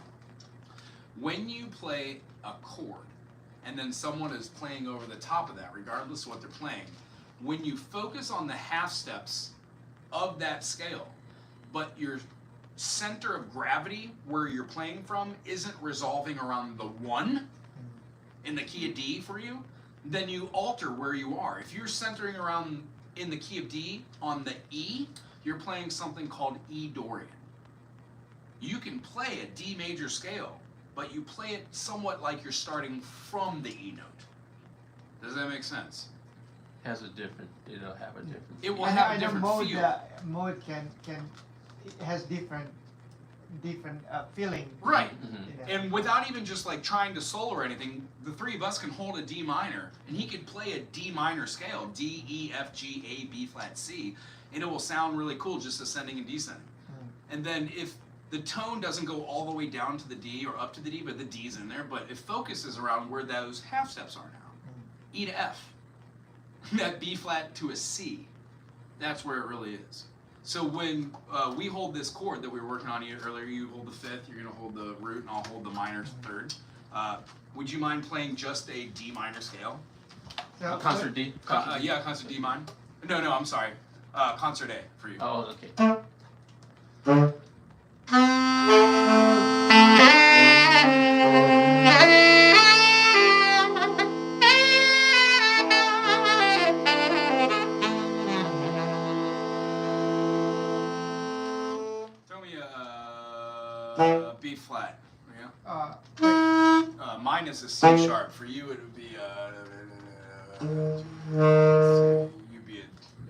Speaker 2: when you play a chord and then someone is playing over the top of that, regardless of what they're playing, when you focus on the half steps of that scale, but your center of gravity where you're playing from isn't resolving around the 1 in the key of D for you, then you alter where you are. If you're centering around in the key of D on the E, you're playing something called E Dorian. You can play a D major scale, but you play it somewhat like you're starting from the E note. Does that make sense?
Speaker 1: Has a different. It'll have a different.
Speaker 2: It will have a
Speaker 3: And
Speaker 2: different
Speaker 3: mode,
Speaker 2: feel.
Speaker 3: mode it has different feeling.
Speaker 2: Right.
Speaker 1: Mhm.
Speaker 3: Yeah.
Speaker 2: And without even just like trying to solo or anything, the 3 of us can hold a D minor, and he could play a D minor scale, D, E, F, G, A, B flat, C, and it will sound really cool just ascending and descending. And then if the tone doesn't go all the way down to the D or up to the D, but the D's in there, but it focuses around where those half steps are now. E to F, that B flat to a C, that's where it really is. So when we hold this chord that we were working on earlier, you hold the 5th, you're going to hold the root, and I'll hold the minor 3rd. Would you mind playing just a D minor scale?
Speaker 3: So,
Speaker 1: Concert D.
Speaker 2: Yeah, concert D minor. No, I'm sorry. Concert A for you.
Speaker 1: Oh, okay.
Speaker 2: B flat. Yeah.
Speaker 3: Wait.
Speaker 2: Mine is a C sharp. For you, it would be you'd be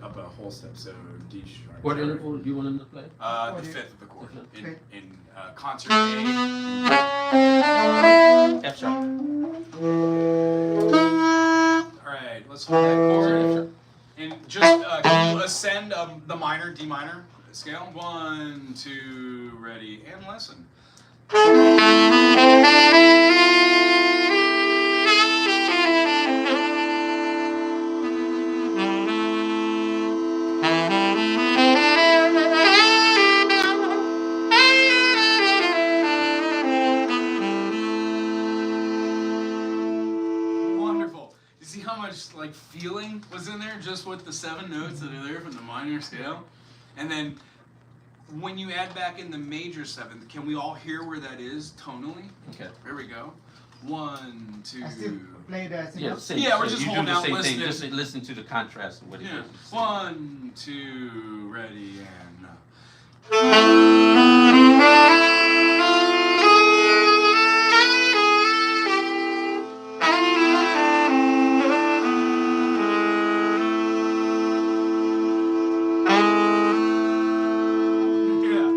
Speaker 2: up a whole step, so D sharp.
Speaker 1: What interval do you want him to play?
Speaker 2: The fifth of the chord
Speaker 3: Okay.
Speaker 2: in concert A.
Speaker 1: F sharp.
Speaker 2: All right, let's hold that chord. And just can you ascend the minor, D minor scale? 1, 2, ready, and listen. Wonderful. You see how much like feeling was in there just with the 7 notes that are there from the minor scale? And then when you add back in the major 7th, can we all hear where that is tonally?
Speaker 1: Okay.
Speaker 2: There we go. 1, 2.
Speaker 3: I still play the
Speaker 1: Yeah,
Speaker 3: single.
Speaker 1: same.
Speaker 2: Yeah, we're
Speaker 1: so
Speaker 2: just
Speaker 1: you
Speaker 2: holding
Speaker 1: do the
Speaker 2: out,
Speaker 1: same
Speaker 2: listening.
Speaker 1: thing. Just listen to the contrast of what it
Speaker 2: Yeah.
Speaker 1: is.
Speaker 2: 1, 2, ready, and. Yeah,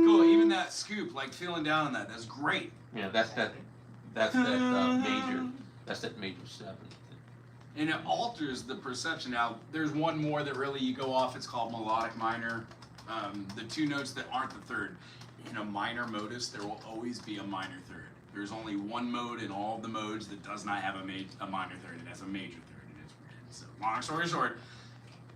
Speaker 2: cool. Even that scoop, like feeling down on that, that's great.
Speaker 1: Yeah, that's that major. That's that major 7th.
Speaker 2: And it alters the perception. Now, there's one more that really you go off. It's called melodic minor. The 2 notes that aren't the third. In a minor modus, there will always be a minor third. There's only one mode in all the modes that does not have a minor third. It has a major third, and it's weird. So, long story short,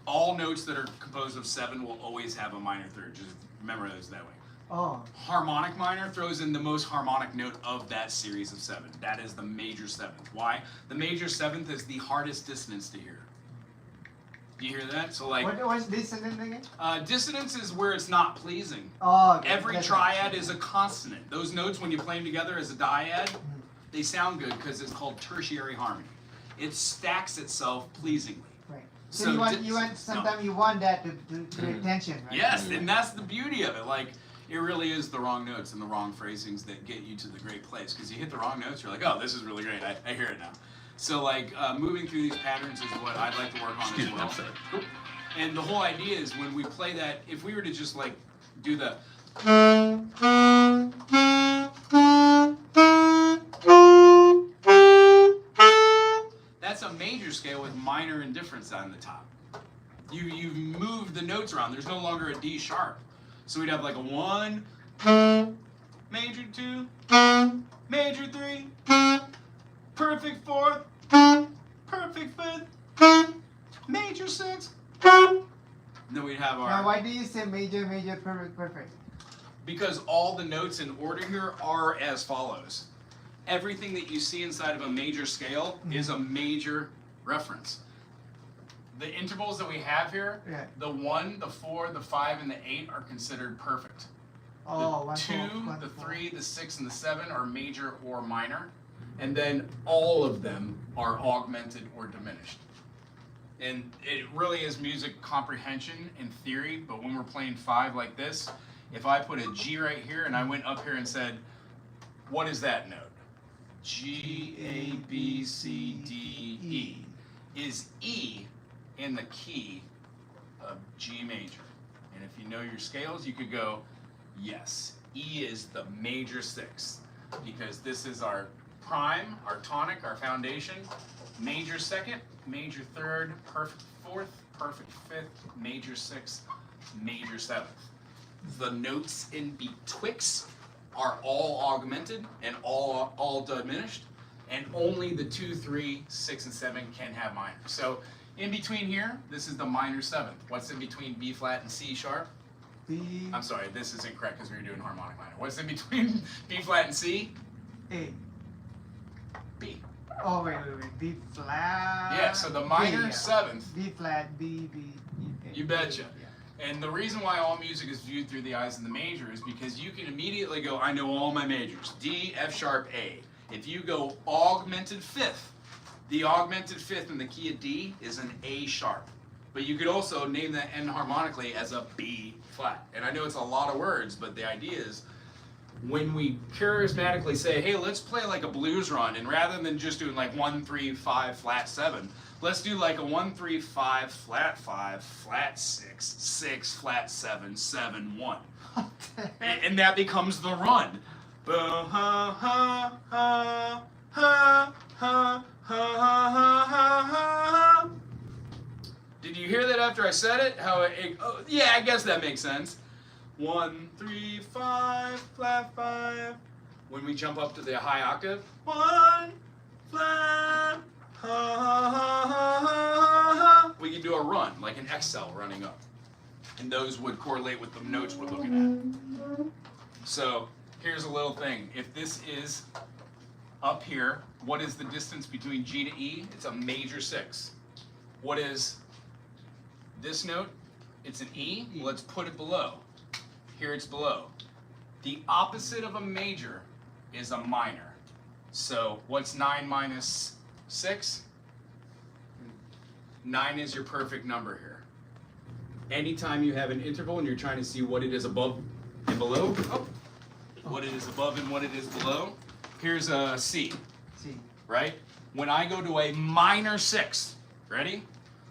Speaker 2: all notes that are composed of 7 will always have a minor third. Just remember those that way.
Speaker 3: Oh.
Speaker 2: Harmonic minor throws in the most harmonic note of that series of 7. That is the major 7th. Why? The major 7th is the hardest dissonance to hear. Do you hear that? So like,
Speaker 3: What's dissonant again?
Speaker 2: dissonance is where it's not pleasing.
Speaker 3: Oh. Okay.
Speaker 2: Every
Speaker 3: That's
Speaker 2: triad
Speaker 3: right.
Speaker 2: is a consonant. Those notes, when you play them together as a dyad, they sound good because it's called tertiary harmony. It stacks itself pleasingly.
Speaker 3: Right.
Speaker 2: So
Speaker 3: So,
Speaker 2: no.
Speaker 3: sometimes you want that to create tension, right?
Speaker 2: Yes, and that's the beauty of it. Like, it really is the wrong notes and the wrong phrasings that get you to the great place. Because you hit the wrong notes, you're like, oh, this is really great. I hear it now. So, like, moving through these patterns is what I'd like to work on
Speaker 1: Excuse
Speaker 2: as
Speaker 1: me,
Speaker 2: well.
Speaker 1: I'm sorry.
Speaker 2: And the whole idea is when we play that, if we were to just, like, do the. That's a major scale with minor indifference on the top. You've moved the notes around. There's no longer a D sharp. So we'd have like a 1, major 2, major 3, perfect 4th, perfect 5th, major 6. And then we'd have our.
Speaker 3: Now, why do you say major, major, perfect, perfect?
Speaker 2: Because all the notes in order here are as follows. Everything that you see inside of a major scale is a major reference. The intervals that we have here,
Speaker 3: Yeah.
Speaker 2: the 1, the 4, the 5, and the 8 are considered perfect.
Speaker 3: Oh,
Speaker 2: The
Speaker 3: 1,
Speaker 2: 2,
Speaker 3: 4, 1,
Speaker 2: the
Speaker 3: 4.
Speaker 2: 3, the 6, and the 7 are major or minor. And then all of them are augmented or diminished. And it really is music comprehension in theory, but when we're playing 5 like this, if I put a G right here and I went up here and said, what is that note? G, A, B, C, D, E. Is E in the key of G major? And if you know your scales, you could go, yes, E is the major 6th, because this is our prime, our tonic, our foundation, major 2nd, major 3rd, perfect 4th, perfect 5th, major 6th, major 7th. The notes in betwixt are all augmented and all diminished, and only the 2, 3, 6, and 7 can have minor. So in between here, this is the minor 7th. What's in between B flat and C sharp?
Speaker 3: B,
Speaker 2: I'm sorry, this isn't correct because we were doing harmonic minor. What's in between B flat and C?
Speaker 3: A.
Speaker 2: B.
Speaker 3: Oh, wait. B flat.
Speaker 2: Yeah, so the minor
Speaker 3: B, yeah.
Speaker 2: 7th.
Speaker 3: B flat, B, B, A.
Speaker 2: You betcha.
Speaker 3: Yeah.
Speaker 2: And the reason why all music is viewed through the eyes of the major is because you can immediately go, I know all my majors. D, F sharp, A. If you go augmented 5th, the augmented 5th in the key of D is an A sharp. But you could also name that enharmonically as a B flat. And I know it's a lot of words, but the idea is when we charismatically say, hey, let's play like a blues run, and rather than just doing like 1, 3, 5, flat 7, let's do like a 1, 3, 5, flat 5, flat 6, 6, flat 7, 7, 1. And that becomes the run. Did you hear that after I said it? Oh, yeah, I guess that makes sense. 1, 3, 5, flat 5. When we jump up to the high octave, 1, flat, we can do a run, like an Excel running up. And those would correlate with the notes we're looking at. So here's a little thing. If this is up here, what is the distance between G to E? It's a major 6. What is this note? It's an E. Let's put it below. Here it's below. The opposite of a major is a minor. So what's 9 minus 6? 9 is your perfect number here. Anytime you have an interval and you're trying to see what it is above and below, what it is above and what it is below, here's a C, right? When I go to a minor 6, ready?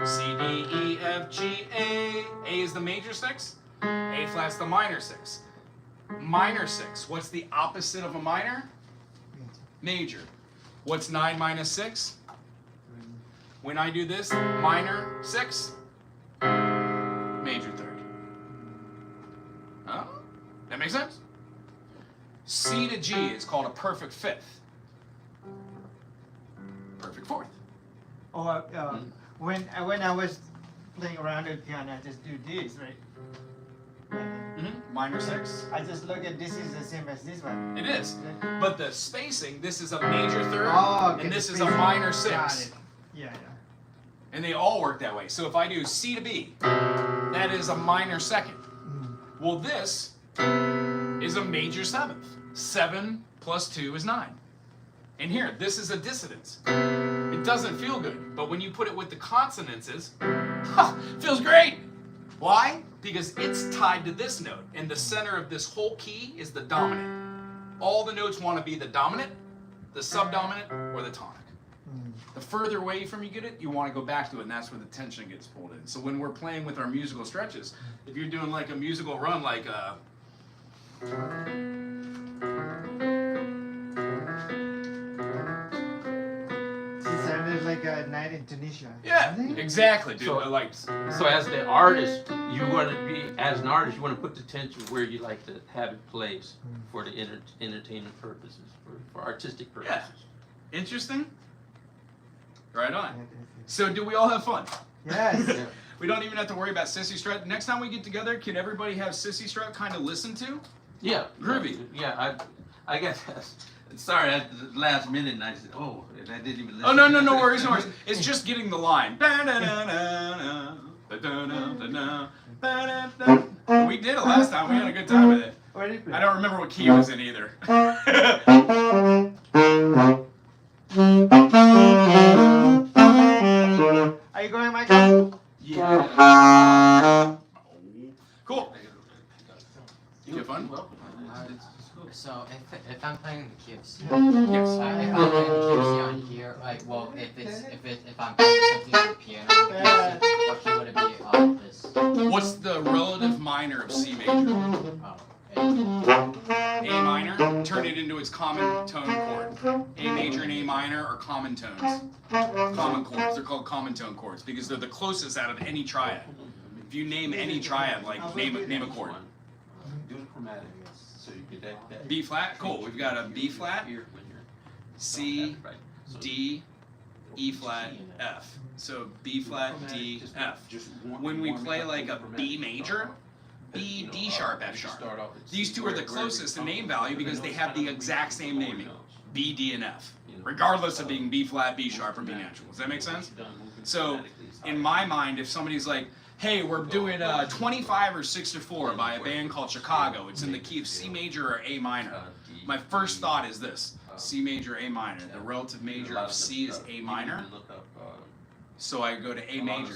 Speaker 2: C, D, E, F, G, A. A is the major 6. A flat's the minor 6. Minor 6, what's the opposite of a minor? Major. What's 9 minus 6? When I do this, minor 6, major 3rd. Huh? That makes sense? C to G is called a perfect 5th. Perfect 4th.
Speaker 3: Or when I was playing around with piano, I just do this, right?
Speaker 2: Minor 6.
Speaker 3: I just look at this is the same as this one.
Speaker 2: It is. But the spacing, this is a major 3rd,
Speaker 3: Oh, okay,
Speaker 2: and this
Speaker 3: the
Speaker 2: is a
Speaker 3: spacing.
Speaker 2: minor
Speaker 3: Got
Speaker 2: 6.
Speaker 3: it. Yeah.
Speaker 2: And they all work that way. So if I do C to B, that is a minor 2nd. Well, this is a major 7th. 7 plus 2 is 9. And here, this is a dissonance. It doesn't feel good, but when you put it with the consonants, it feels great. Why? Because it's tied to this note, and the center of this whole key is the dominant. All the notes want to be the dominant, the subdominant, or the tonic. The further away from you get it, you want to go back to it, and that's where the tension gets pulled in. So when we're playing with our musical stretches, if you're doing like a musical run, like
Speaker 3: It sounded like a night in Tunisia.
Speaker 2: yeah, exactly, dude.
Speaker 1: So-
Speaker 2: Like,
Speaker 1: So as the artist, you want to be, as an artist, you want to put the tension where you like to have it placed for the entertainment purposes, for artistic purposes.
Speaker 2: interesting. Right on. So do we all have fun?
Speaker 3: Yes.
Speaker 1: Yeah.
Speaker 2: We don't even have to worry about Sissy Strut. Next time we get together, can everybody have Sissy Strut kind of listen to?
Speaker 1: Yeah.
Speaker 2: Groovy.
Speaker 1: Yeah, I guess. Sorry, at the last minute, and I said, oh, and I didn't even listen.
Speaker 2: Oh, no worries, no worries. It's just getting the line. We did it last time. We had a good time with it.
Speaker 3: Where did you
Speaker 2: I don't remember what key it was in either.
Speaker 3: Are you going, Michael?
Speaker 2: Yeah. Cool. You have fun?
Speaker 4: So if I'm playing the key of C,
Speaker 2: Yes.
Speaker 4: if I'm playing the key of C on here, like, well, if I'm playing something on the piano, what key would it be on this?
Speaker 2: What's the relative minor of C major?
Speaker 4: Oh,
Speaker 2: A minor, turn it into its common tone chord. A major and A minor are common tones. Common chords. They're called common tone chords because they're the closest out of any triad. If you name any triad, like name a chord.
Speaker 1: Do the chromatic, so you get that.
Speaker 2: B flat, cool. We've got a B flat, C, D, E flat, F. So B flat, D, F. When we play like a B major, B, D sharp, F sharp. These two are the closest in name value because they have the exact same naming. B, D, and F. Regardless of being B flat, B sharp, or B natural. Does that make sense? So, in my mind, if somebody's like, hey, we're doing 25 or 6 to 4 by a band called Chicago, it's in the key of C major or A minor. My first thought is this: C major, A minor. The relative major of C is A minor. So I go to A major.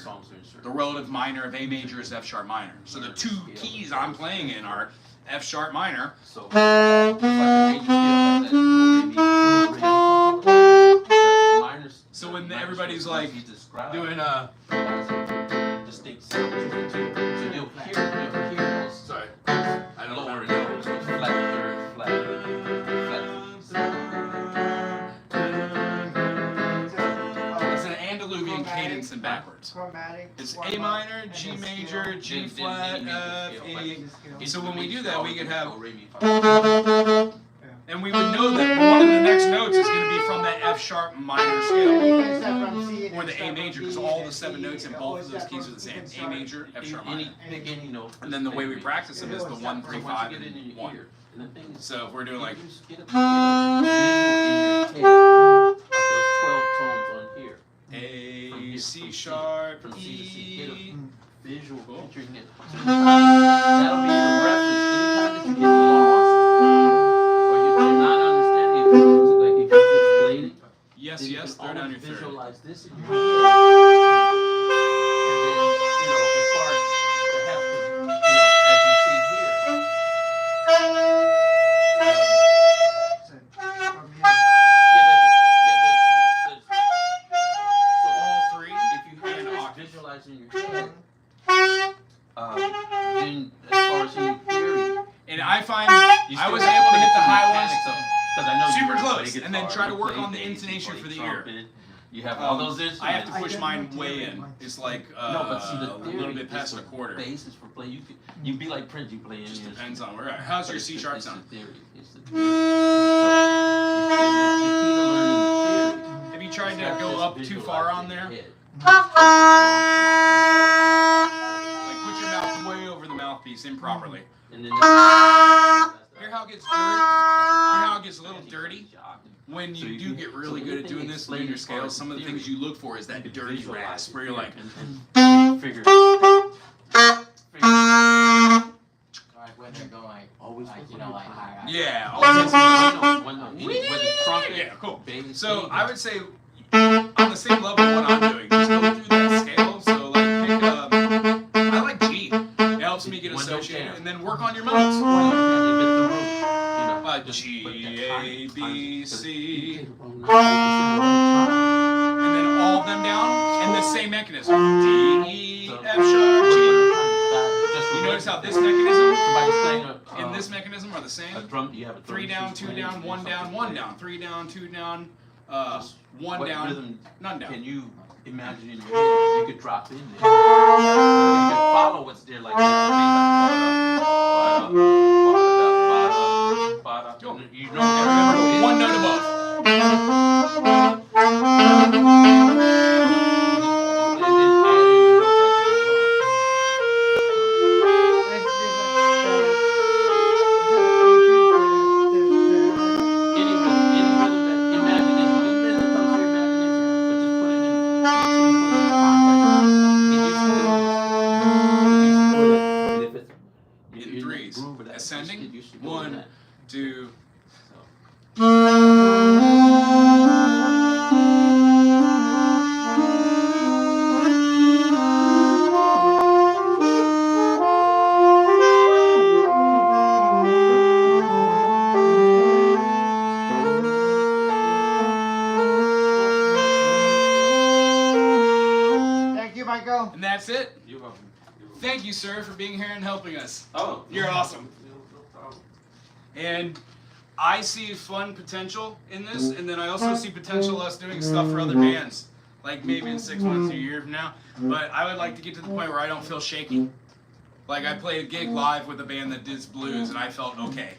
Speaker 2: The relative minor of A major is F sharp minor. So the two keys I'm playing in are F sharp minor.
Speaker 1: So just like the major scale has that do, re, mi, the minor.
Speaker 2: So when
Speaker 1: the minor
Speaker 2: everybody's
Speaker 1: scale
Speaker 2: like
Speaker 1: you describe
Speaker 2: doing
Speaker 1: distinct sounds too. So you'll hear those
Speaker 2: sorry, I don't
Speaker 1: lower
Speaker 2: remember.
Speaker 1: notes, those flat thirds, flat.
Speaker 2: It's an Andaluvian cadence and backwards.
Speaker 3: Chromatic.
Speaker 2: It's
Speaker 3: warm
Speaker 2: A
Speaker 3: up,
Speaker 2: minor,
Speaker 3: and
Speaker 2: G
Speaker 3: the
Speaker 2: major,
Speaker 3: scale.
Speaker 2: G
Speaker 1: Then
Speaker 2: flat,
Speaker 1: E major
Speaker 2: F,
Speaker 1: scale,
Speaker 2: E.
Speaker 3: The scale.
Speaker 2: So when we do that, we could have,
Speaker 1: Do, re, mi, fa.
Speaker 2: and we would know that one of the next notes is going to be from that F sharp minor scale.
Speaker 3: You can start from C and
Speaker 2: Or the
Speaker 3: then
Speaker 2: A
Speaker 3: start
Speaker 2: major,
Speaker 3: from
Speaker 2: because
Speaker 3: D
Speaker 2: all
Speaker 3: and
Speaker 2: the 7
Speaker 3: C,
Speaker 2: notes in
Speaker 3: or
Speaker 2: both of those
Speaker 3: start
Speaker 2: keys
Speaker 3: from-
Speaker 2: are the
Speaker 3: you
Speaker 2: same.
Speaker 3: can
Speaker 2: A
Speaker 3: start
Speaker 2: major, F sharp
Speaker 1: Any,
Speaker 2: minor.
Speaker 1: pick any note.
Speaker 2: And then the way we practice them is the 1,
Speaker 1: So
Speaker 2: 3,
Speaker 1: once
Speaker 2: 5,
Speaker 1: you get it in
Speaker 2: and
Speaker 1: your
Speaker 2: 1.
Speaker 1: ear, and the thing is,
Speaker 2: So if we're doing like,
Speaker 1: you just get a visual in your head of those 12 tones on here.
Speaker 2: A, C sharp,
Speaker 1: From C to C. Get
Speaker 2: E.
Speaker 1: a visual
Speaker 2: Cool.
Speaker 1: picture in it. That'll be your reference anytime that you get lost or you're not understanding it. Like if you're explaining,
Speaker 2: Yes,
Speaker 1: then you
Speaker 2: yes,
Speaker 1: can
Speaker 2: throw down your
Speaker 1: always
Speaker 2: third.
Speaker 1: visualize this in your head. And then, as far as the half, as you see here,
Speaker 3: From here.
Speaker 2: So all three,
Speaker 1: if you have
Speaker 2: and
Speaker 1: this
Speaker 2: octave.
Speaker 1: visualized in your head, then as far as in your theory,
Speaker 2: And I find
Speaker 1: you
Speaker 2: I
Speaker 1: still
Speaker 2: was
Speaker 1: have
Speaker 2: able to hit
Speaker 1: put
Speaker 2: the
Speaker 1: the
Speaker 2: high
Speaker 1: mechanics
Speaker 2: ones
Speaker 1: of- 'cause I know you
Speaker 2: super
Speaker 1: play
Speaker 2: close,
Speaker 1: guitar,
Speaker 2: and then try to
Speaker 1: you
Speaker 2: work
Speaker 1: play
Speaker 2: on the
Speaker 1: bass, you
Speaker 2: intonation
Speaker 1: play
Speaker 2: for the ear.
Speaker 1: trumpet, you have all those instruments.
Speaker 2: I have to
Speaker 3: I
Speaker 2: push
Speaker 3: don't
Speaker 2: mine
Speaker 3: know
Speaker 2: way
Speaker 3: theory
Speaker 2: in.
Speaker 3: much.
Speaker 2: It's like
Speaker 1: No, but see, the
Speaker 2: a
Speaker 1: theory
Speaker 2: little bit
Speaker 1: is
Speaker 2: past
Speaker 1: the
Speaker 2: a quarter.
Speaker 1: basis for play. You be like Prince. You play any
Speaker 2: Just
Speaker 1: instrument.
Speaker 2: depends on where you're at. How's
Speaker 1: But
Speaker 2: your
Speaker 1: it's
Speaker 2: C
Speaker 1: the-
Speaker 2: sharp
Speaker 1: it's the
Speaker 2: sound?
Speaker 1: theory. It's the theory. So, the key to learning the theory.
Speaker 2: Have you tried to
Speaker 1: is
Speaker 2: go
Speaker 1: just
Speaker 2: up too
Speaker 1: visualize
Speaker 2: far
Speaker 1: it
Speaker 2: on
Speaker 1: in your
Speaker 2: there?
Speaker 1: head.
Speaker 2: Like put your mouth way over the mouthpiece improperly.
Speaker 1: And then
Speaker 2: Hear how it gets dirty? Hear how it gets a little dirty? When
Speaker 1: So
Speaker 2: you do get really good at doing this, doing your scales, some of the things you look for is that dirty rasp, where you're like,
Speaker 1: and figure.
Speaker 4: Like when they're going,
Speaker 1: Always
Speaker 4: like, you know, like high.
Speaker 2: yeah.
Speaker 1: Oh, yes, one note. Whether trumpet,
Speaker 2: Yeah, cool.
Speaker 1: bass,
Speaker 2: So
Speaker 1: anything.
Speaker 2: I would say on the same level what I'm doing, just go through that scale. So like pick I like G. It helps me get
Speaker 1: One note
Speaker 2: associated,
Speaker 1: down.
Speaker 2: and then work on your modes.
Speaker 1: If it's the root, just
Speaker 2: G,
Speaker 1: put that
Speaker 2: A,
Speaker 1: time-
Speaker 2: B,
Speaker 1: time-
Speaker 2: C.
Speaker 1: because you play the wrong note, it's
Speaker 2: And then all of them down, and the same mechanism. D, E,
Speaker 1: in the wrong
Speaker 2: F
Speaker 1: time.
Speaker 2: sharp, G.
Speaker 1: Just
Speaker 2: You notice how
Speaker 1: remember,
Speaker 2: this mechanism
Speaker 1: somebody's playing
Speaker 2: and this mechanism are the
Speaker 1: a
Speaker 2: same?
Speaker 1: drum. You have a drum
Speaker 2: 3 down,
Speaker 1: machine
Speaker 2: 2
Speaker 1: playing,
Speaker 2: down,
Speaker 1: you
Speaker 2: 1
Speaker 1: do
Speaker 2: down,
Speaker 1: something
Speaker 2: 1
Speaker 1: playing.
Speaker 2: down, 3 down, 2 down,
Speaker 1: Just
Speaker 2: 1
Speaker 1: what
Speaker 2: down,
Speaker 1: rhythm
Speaker 2: none down.
Speaker 1: can you imagine in your head? You could drop in there. You could follow what's there like
Speaker 2: Cool.
Speaker 1: You
Speaker 2: And
Speaker 1: know,
Speaker 2: remember, 1 note above. In threes. Ascending. 1, 2.
Speaker 3: Thank you, Michael.
Speaker 2: And that's it.
Speaker 1: You're welcome.
Speaker 2: Thank you, sir, for being here and helping us.
Speaker 1: Oh,
Speaker 2: You're awesome. And I see fun potential in this, and then I also see potential us doing stuff for other bands, like maybe in 6 months or a year from now. But I would like to get to the point where I don't feel shaky. Like I played a gig live with a band that did blues, and I felt okay.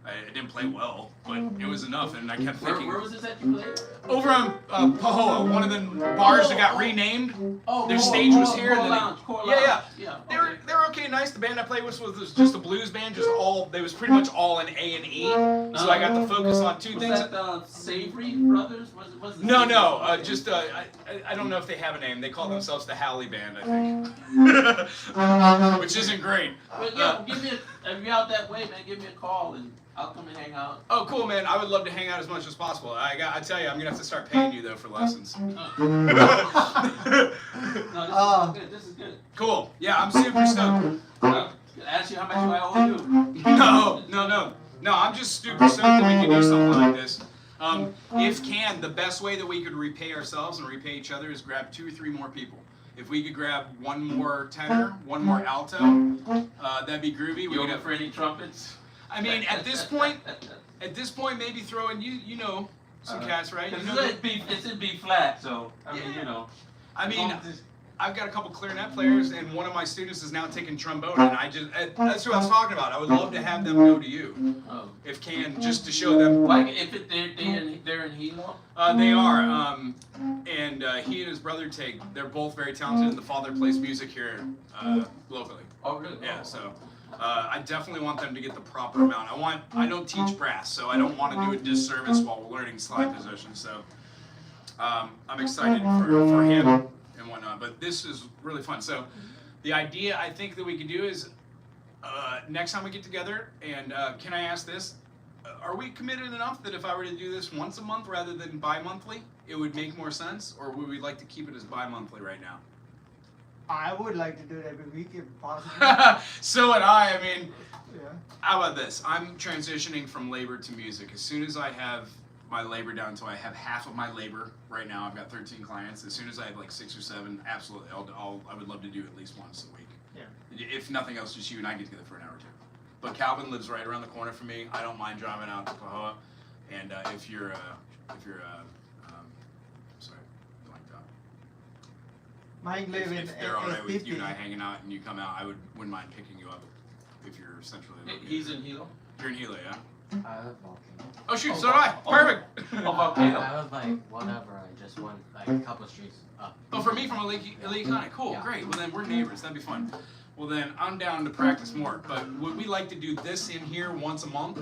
Speaker 2: I didn't play well, but it was enough, and I kept thinking.
Speaker 1: where was this at you played?
Speaker 2: Over on Pahoa, one of the bars that got renamed.
Speaker 1: Oh,
Speaker 2: Their stage was here, and
Speaker 1: Core
Speaker 2: then
Speaker 1: Lounge, Core
Speaker 2: yeah,
Speaker 1: Lounge.
Speaker 2: yeah.
Speaker 1: Yeah.
Speaker 2: They were okay, nice. The band I played with was just a blues band, just all. They was pretty much all in A and E. So I got to focus on 2
Speaker 1: Was
Speaker 2: things.
Speaker 1: that Savory Brothers? Was it
Speaker 2: No,
Speaker 1: Savory?
Speaker 2: no,
Speaker 1: Okay.
Speaker 2: just I don't know if they have a name. They call themselves the Halley Band, I think, which isn't great.
Speaker 1: But yeah, give me if you're out that way, man, give me a call and I'll come and hang out.
Speaker 2: Oh, cool, man. I would love to hang out as much as possible. I tell you, I'm gonna have to start paying you though for lessons.
Speaker 1: No, this is good. This is good.
Speaker 2: Cool. Yeah, I'm super stoked.
Speaker 1: Ask you how much do I owe you?
Speaker 2: No. I'm just super stoked that we can do something like this. The best way that we could repay ourselves and repay each other is grab 2 or 3 more people. If we could grab 1 more tenor, 1 more alto, that'd be groovy.
Speaker 1: You open for any trumpets?
Speaker 2: I mean, at this point, maybe throw in you know some cats, right? You know,
Speaker 1: It's in B flat, so I mean, you know.
Speaker 2: I mean, I've got a couple clarinet players, and one of my students is now taking trombone, and that's who I was talking about. I would love to have them go to you, if can, just to show them.
Speaker 1: Like if they're in Hilo.
Speaker 2: They are, and he and his brother they're both very talented, and the father plays music here locally.
Speaker 1: Oh really?
Speaker 2: Yeah, so I definitely want them to get the proper amount. I don't teach brass, so I don't want to do a disservice while we're learning slide position. So I'm excited for him and whatnot. But this is really fun. So the idea I think that we can do is next time we get together, and can I ask this? Are we committed enough that if I were to do this once a month rather than bi-monthly, it would make more sense? Or would we like to keep it as bi-monthly right now?
Speaker 3: I would like to do it every week if possible.
Speaker 2: So would I. I mean,
Speaker 3: Yeah.
Speaker 2: how about this? I'm transitioning from labor to music. As soon as I have my labor down to I have half of my labor right now, I've got 13 clients. As soon as I have like 6 or 7, absolutely, I would love to do at least once a week.
Speaker 3: Yeah.
Speaker 2: If nothing else, just you and I get together for an hour or 2. But Calvin lives right around the corner from me. I don't mind driving out to Kahoa. And if you're sorry, blanked out.
Speaker 3: Mine live in
Speaker 2: If they're all right with you and I
Speaker 3: 50.
Speaker 2: hanging out and you come out, wouldn't mind picking you up if you're centrally located.
Speaker 1: He's in Hilo.
Speaker 2: You're in Hilo, yeah?
Speaker 4: I live Volcano.
Speaker 2: Oh shoot, so do I. Perfect.
Speaker 1: Oh, Volcano.
Speaker 4: I live like whatever. I just went like a couple streets up.
Speaker 2: Oh, for me from Lee Cool,
Speaker 4: Yeah.
Speaker 2: great. Well then we're neighbors. That'd be fun. Well then I'm down to practice more. But would we like to do this in here once a month?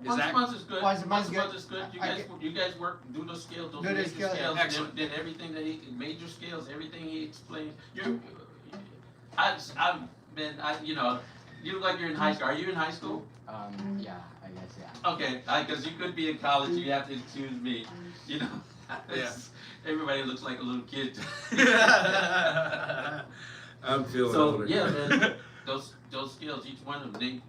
Speaker 1: Once a month is good.
Speaker 3: Once a
Speaker 1: Once
Speaker 3: month
Speaker 1: a month is good. You guys work, do those scales, those
Speaker 3: Do the
Speaker 1: major
Speaker 3: scales.
Speaker 1: scales,
Speaker 2: Excellent.
Speaker 1: did everything that major scales, everything he explained. You look like you're in high school. Are you in high school?
Speaker 4: Yeah, I guess yeah.
Speaker 1: Okay, because you could be in college. You have to excuse me. You know, everybody looks like a little kid.
Speaker 2: I'm feeling
Speaker 1: So yeah, man, those scales, each one of them,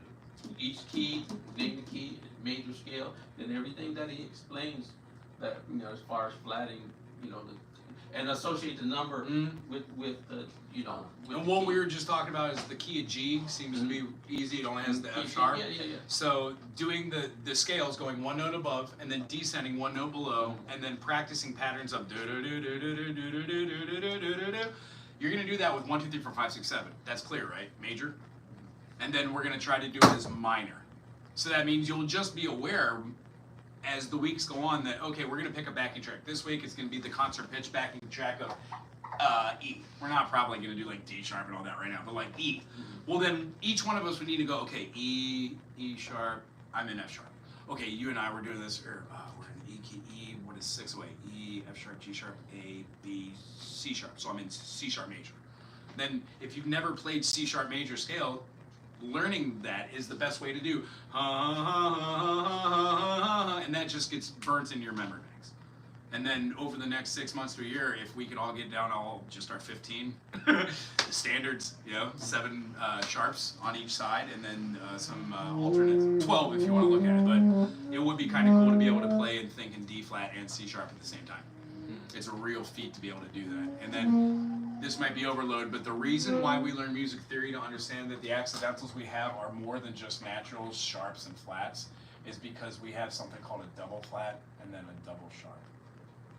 Speaker 1: each key, name the key, major scale, and everything that he explains, that as far as flatting, and associate the number with the with
Speaker 2: And
Speaker 1: the
Speaker 2: what
Speaker 1: key.
Speaker 2: we were just talking about is the key of G seems to be easy. It only has the F
Speaker 1: Key,
Speaker 2: sharp.
Speaker 1: Yeah.
Speaker 2: So doing the scales, going 1 note above and then descending 1 note below, and then practicing patterns of do do do do do do do do do do do do do. You're gonna do that with 1, 2, 3, 4, 5, 6, 7. That's clear, right? Major. And then we're gonna try to do it as minor. So that means you'll just be aware as the weeks go on that okay, we're gonna pick a backing track. This week it's gonna be the concert pitch backing track of E. We're not probably gonna do like D sharp and all that right now, but like E. Well then each one of us would need to go, okay, E sharp, I'm in F sharp. Okay, you and I were doing this, or we're in E key, E, what is 6 away? E, F sharp, G sharp, A, B, C sharp. So I'm in C sharp major. Then if you've never played C sharp major scale, learning that is the best way to do, and that just gets burnt into your memory banks. And then over the next 6 months to a year, if we could all get down just our 15 standards, 7 sharps on each side, and then some alternates, 12 if you want to look at it. But it would be kind of cool to be able to play and think in D flat and C sharp at the same time. It's a real feat to be able to do that. And then this might be overload, but the reason why we learn music theory to understand that the accidentals we have are more than just naturals, sharps, and flats is because we have something called a double flat and then a double sharp.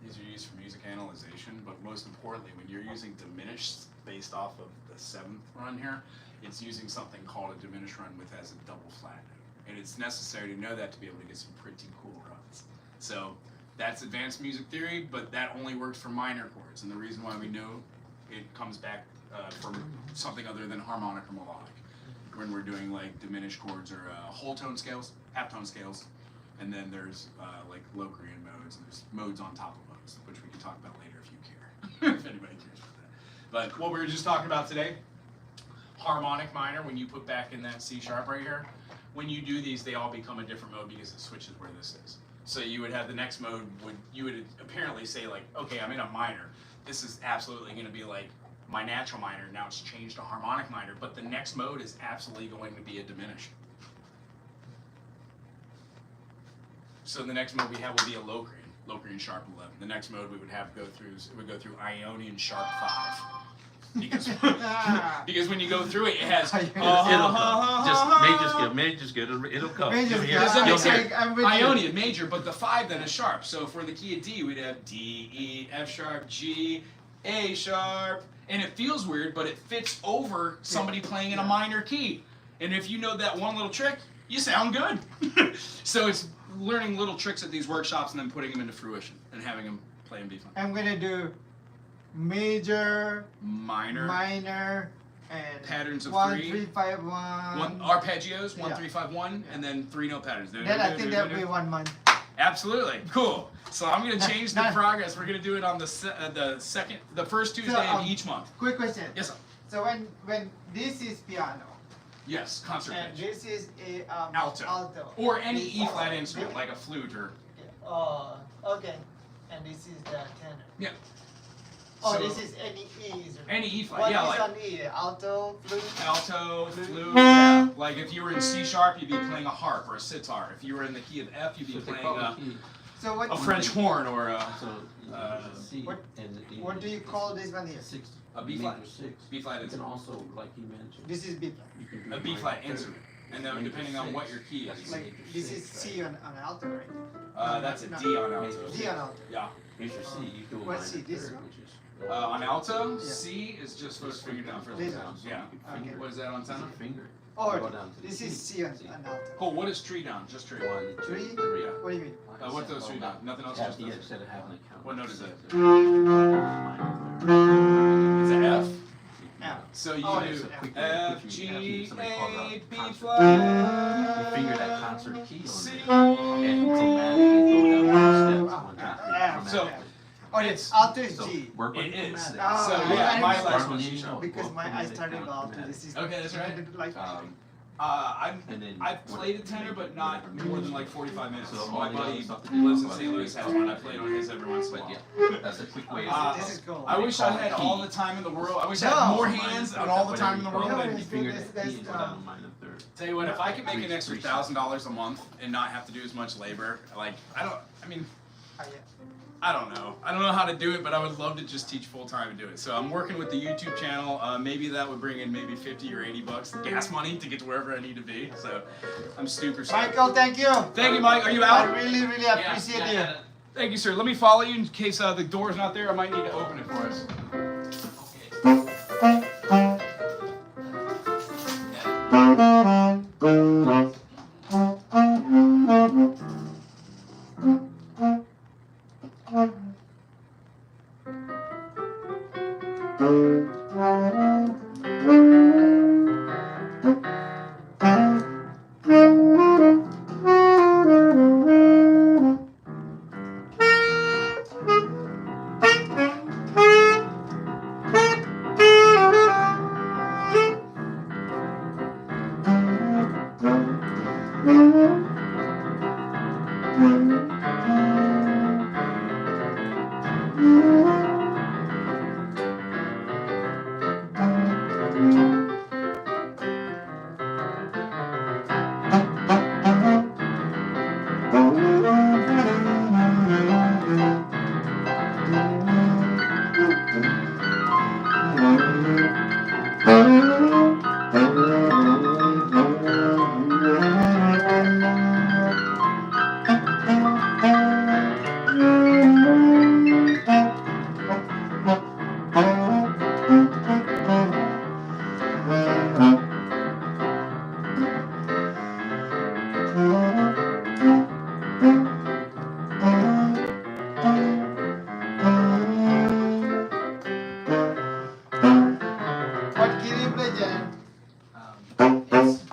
Speaker 2: These are used for music analyzation, but most importantly, when you're using diminished based off of the 7th run here, it's using something called a diminished run with as a double flat note. And it's necessary to know that to be able to get some pretty cool runs. So that's advanced music theory, but that only works for minor chords. And the reason why we know it comes back from something other than harmonic or melodic. When we're doing like diminished chords or whole tone scales, half tone scales, and then there's like Locrian modes, and there's modes on top of modes, which we can talk about later if you care, if anybody cares about that. But what we were just talking about today, harmonic minor, when you put back in that C sharp right here, when you do these, they all become a different mode because it switches where this is. So you would have the next mode, you would apparently say like, okay, I'm in a minor. This is absolutely going to be like my natural minor. Now it's changed to harmonic minor, but the next mode is absolutely going to be a diminished. So the next mode we have will be a Locrian sharp 11. The next mode we would have go through Ionian sharp 5. Because because when you go through it, it has
Speaker 1: It'll come. Just major scale. It'll come.
Speaker 3: Major
Speaker 1: You'll
Speaker 3: scale.
Speaker 1: hear it.
Speaker 2: Does that make
Speaker 1: You'll hear
Speaker 2: sense?
Speaker 1: it.
Speaker 3: I'm with you.
Speaker 2: Ionian major, but the 5 then is sharp. So for the key of D, we'd have D, E, F sharp, G, A sharp, and it feels weird, but it fits over somebody playing in a minor key. And if you know that one little trick, you sound good. So it's learning little tricks at these workshops and then putting them into fruition and having them play in B flat.
Speaker 3: I'm gonna do major,
Speaker 2: Minor,
Speaker 3: minor, and
Speaker 2: patterns of
Speaker 3: 1,
Speaker 2: 3.
Speaker 3: 3, 5, 1.
Speaker 2: Arpeggios, 1,
Speaker 3: Yeah.
Speaker 2: 3, 5, 1, and then 3 note patterns.
Speaker 3: Then I think that'll be 1 month.
Speaker 2: Absolutely, cool. So I'm gonna change the progress. We're gonna do it on the first Tuesday of each month.
Speaker 3: Quick question.
Speaker 2: Yes, sir.
Speaker 3: So when this is piano
Speaker 2: Yes, concert
Speaker 3: and
Speaker 2: pitch.
Speaker 3: this is a
Speaker 2: Alto. Or any E flat instrument, like a flute or.
Speaker 3: Oh, okay. And this is the tenor.
Speaker 2: Yeah.
Speaker 3: Oh,
Speaker 2: So-
Speaker 3: this is any E.
Speaker 2: Any E flat,
Speaker 3: What
Speaker 2: yeah,
Speaker 3: is
Speaker 2: like
Speaker 3: on E? Alto, flute.
Speaker 2: alto, flute. Yeah. Like if you were in C sharp, you'd be playing a harp or a sitar. If you were in the key of F, you'd be
Speaker 1: So they
Speaker 2: playing
Speaker 1: call
Speaker 2: a,
Speaker 1: it key.
Speaker 3: So what?
Speaker 2: a French horn or a
Speaker 1: So C
Speaker 3: What-
Speaker 1: and the D.
Speaker 3: What do you call this one here?
Speaker 1: Six.
Speaker 2: A B flat.
Speaker 1: Major 6.
Speaker 2: B flat
Speaker 1: You can
Speaker 2: instrument.
Speaker 1: also, like you mentioned,
Speaker 3: This is B flat.
Speaker 1: you can do
Speaker 2: A B flat instrument. And then
Speaker 1: Major
Speaker 2: depending on what
Speaker 1: 6.
Speaker 2: your key
Speaker 1: That's
Speaker 2: is.
Speaker 1: major
Speaker 3: Like this is
Speaker 1: 6,
Speaker 3: C
Speaker 1: right?
Speaker 3: on alto, right?
Speaker 2: That's a D on alto.
Speaker 3: D on alto.
Speaker 2: Yeah.
Speaker 1: Major C, you do a
Speaker 3: What's
Speaker 1: minor
Speaker 3: C, this
Speaker 1: third,
Speaker 3: one?
Speaker 1: which is
Speaker 2: On alto,
Speaker 3: Yeah.
Speaker 2: C is just first finger down, first
Speaker 3: This
Speaker 2: down.
Speaker 3: one.
Speaker 1: So
Speaker 2: Yeah.
Speaker 1: you can finger
Speaker 2: What is that on
Speaker 1: it.
Speaker 2: tenor?
Speaker 1: Finger.
Speaker 3: Or
Speaker 1: Go down to the
Speaker 3: this
Speaker 1: C.
Speaker 3: is C on alto.
Speaker 2: Cool. What is tree down? Just tree.
Speaker 1: 1, 2,
Speaker 3: Three?
Speaker 1: 3.
Speaker 2: Yeah.
Speaker 3: What do you mean?
Speaker 2: What those three down? Nothing else.
Speaker 1: Yeah,
Speaker 2: Just
Speaker 1: yeah,
Speaker 2: those.
Speaker 1: instead of having a count.
Speaker 2: What note is that?
Speaker 1: Minor
Speaker 2: It's an F.
Speaker 3: F.
Speaker 2: So you
Speaker 3: Oh,
Speaker 2: do
Speaker 3: it's
Speaker 1: a quick
Speaker 2: F,
Speaker 1: quick
Speaker 2: G,
Speaker 1: somebody called
Speaker 2: A,
Speaker 1: up
Speaker 2: B
Speaker 1: concert.
Speaker 2: flat.
Speaker 1: You finger that concert key on
Speaker 2: C.
Speaker 1: there, and chromatically go down the steps. 1, 2, 3.
Speaker 3: F.
Speaker 2: So-
Speaker 1: chromatically.
Speaker 3: Oh, it's alto is
Speaker 1: So
Speaker 3: G.
Speaker 1: work with
Speaker 2: It is.
Speaker 1: chromatic.
Speaker 3: Ah,
Speaker 2: So
Speaker 3: I-
Speaker 2: yeah,
Speaker 3: I
Speaker 2: my
Speaker 3: understand.
Speaker 2: last
Speaker 1: Start
Speaker 2: one
Speaker 1: with
Speaker 2: C
Speaker 1: E
Speaker 2: sharp.
Speaker 3: Because my I
Speaker 1: chromatic
Speaker 3: started
Speaker 1: down,
Speaker 3: alto.
Speaker 1: chromatic.
Speaker 3: This is
Speaker 2: Okay, that's right.
Speaker 3: like
Speaker 1: And then
Speaker 2: I've played a tenor, but not more than like 45 minutes.
Speaker 1: So
Speaker 2: My
Speaker 1: all the
Speaker 2: buddy
Speaker 1: other stuff that
Speaker 2: lives in
Speaker 1: they do
Speaker 2: St. Louis, has one. I played on his every once in a
Speaker 1: But
Speaker 2: while.
Speaker 1: yeah, that's a quick way.
Speaker 3: This is cool.
Speaker 2: I wish I had all the time in the world. I wish I had more hands and all the time in the world.
Speaker 3: No,
Speaker 2: And
Speaker 3: it's-
Speaker 1: Finger
Speaker 3: that's-
Speaker 1: that key and go
Speaker 3: that's,
Speaker 1: down a minor third.
Speaker 2: tell you what, if I could make an extra $1,000 a month and not have to do as much labor, like I don't know. I don't know how to do it, but I would love to just teach full time and do it. So I'm working with the YouTube channel. Maybe that would bring in maybe 50 or 80 bucks gas money to get to wherever I need to be. So I'm super stoked.
Speaker 3: Michael, thank you.
Speaker 2: Thank you, Mike. Are you
Speaker 3: I
Speaker 2: out?
Speaker 3: really, really appreciate you.
Speaker 2: Thank you, sir. Let me follow you in case the door's not there. I might need to open it for us.
Speaker 3: What key do you play, Jen?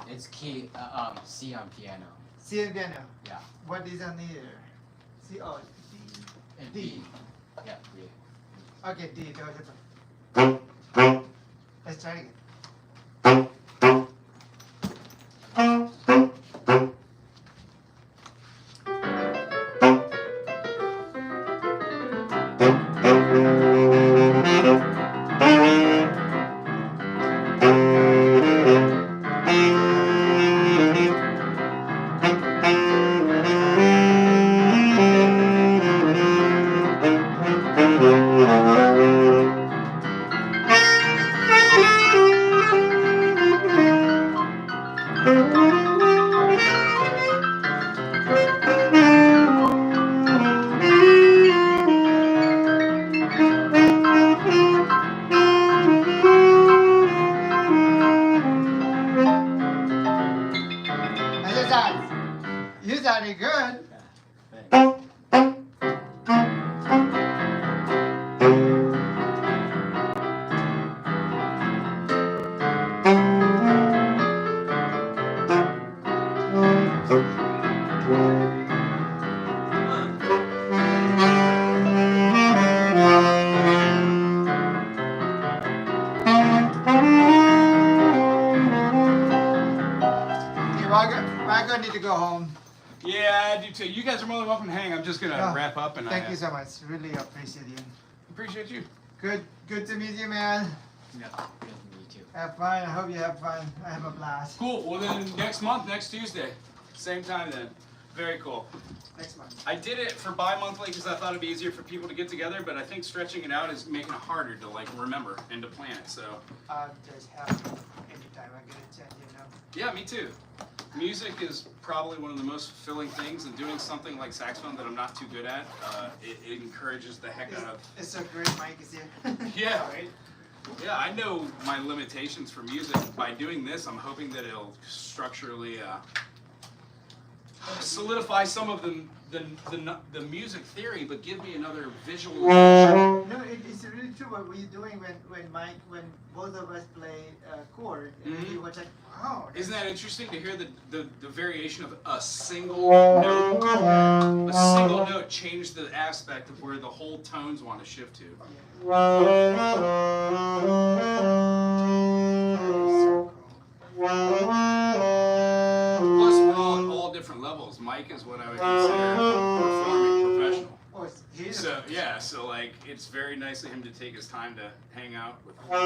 Speaker 4: It's key, C on piano.
Speaker 3: C and piano.
Speaker 4: Yeah.
Speaker 3: What is on here? C, oh, D.
Speaker 4: And
Speaker 3: D.
Speaker 4: B. Yeah, B.
Speaker 3: Okay, D. That's it. Let's try again. You sounded good. Marco need to go home.
Speaker 2: Yeah, I do too. You guys are more than welcome to hang. I'm just gonna
Speaker 3: No,
Speaker 2: wrap up and
Speaker 3: Thank you so much. Really appreciate you.
Speaker 2: appreciate you.
Speaker 3: Good to meet you, man.
Speaker 4: Yeah, good to meet you.
Speaker 3: Have fun. I hope you have fun. I have a blast.
Speaker 2: Cool. Well then, next month, next Tuesday, same time then. Very cool.
Speaker 3: Next month.
Speaker 2: I did it for bi-monthly because I thought it'd be easier for people to get together, but I think stretching it out is making it harder to like remember and to plan it. So
Speaker 3: Just happy anytime I get a chance, you know.
Speaker 2: yeah, me too. Music is probably one of the most fulfilling things, and doing something like saxophone that I'm not too good at, it encourages the heck out of.
Speaker 3: It's so great, Mike is here.
Speaker 2: Yeah, right. Yeah, I know my limitations for music. By doing this, I'm hoping that it'll structurally solidify some of the music theory, but give me another visual.
Speaker 3: No, it's really true what we're doing when both of us play chord, and
Speaker 2: Mhm.
Speaker 3: you were like, wow.
Speaker 2: Isn't that interesting to hear the variation of a single note? A single note changed the aspect of where the whole tones want to shift to. Plus, we're all at all different levels. Mike is what I would consider a performing professional.
Speaker 3: Oh, he's
Speaker 2: So yeah, so like it's very nice of him to take his time to hang out with us.
Speaker 3: Now,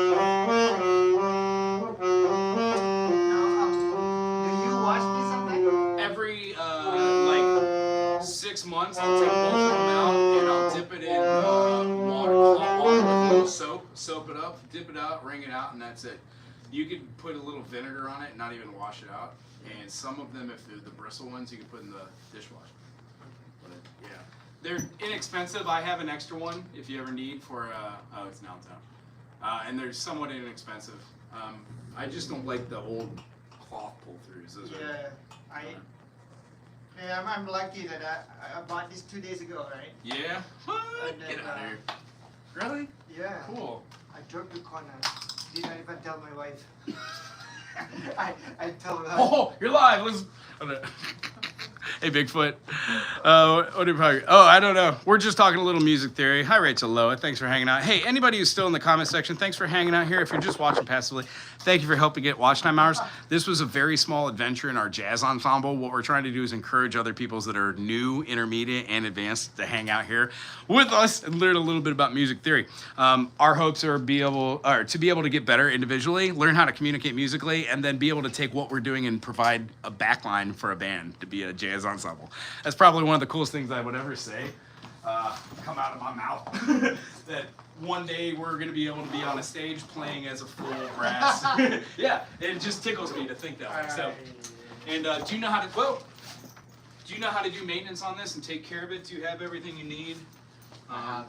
Speaker 3: do you watch me sometime?
Speaker 2: Every like 6 months, I'll take both of them out and I'll dip it in water, hot water with a little soap it up, dip it out, wring it out, and that's it. You could put a little vinegar on it and not even wash it out. And some of them, if they're the bristle ones, you can put in the dishwasher. But yeah, they're inexpensive. I have an extra one if you ever need for. Oh, it's downtown. And they're somewhat inexpensive. I just don't like the old cloth pull-throughs. Those are,
Speaker 3: I'm lucky that I bought this 2 days ago, right?
Speaker 2: yeah? What?
Speaker 3: And then,
Speaker 2: Get out of here. Really?
Speaker 3: Yeah.
Speaker 2: Cool.
Speaker 3: I drove to corner. Didn't even tell my wife. I told her.
Speaker 2: Oh, you're live. Let's. Hey, Bigfoot. What are you probably? Oh, I don't know. We're just talking a little music theory. Hi, Rachel Loa. Thanks for hanging out. Hey, anybody who's still in the comment section, thanks for hanging out here. If you're just watching passively, thank you for helping get watch time hours. This was a very small adventure in our jazz ensemble. What we're trying to do is encourage other people that are new, intermediate, and advanced to hang out here with us and learn a little bit about music theory. Our hopes are to be able to get better individually, learn how to communicate musically, and then be able to take what we're doing and provide a backline for a band to be a jazz ensemble. That's probably one of the coolest things I would ever say come out of my mouth. That one day we're going to be able to be on a stage playing as a full brass. Yeah, it just tickles me to think that way. So, and do you know how to do maintenance on this and take care of it? Do you have everything you need?
Speaker 4: I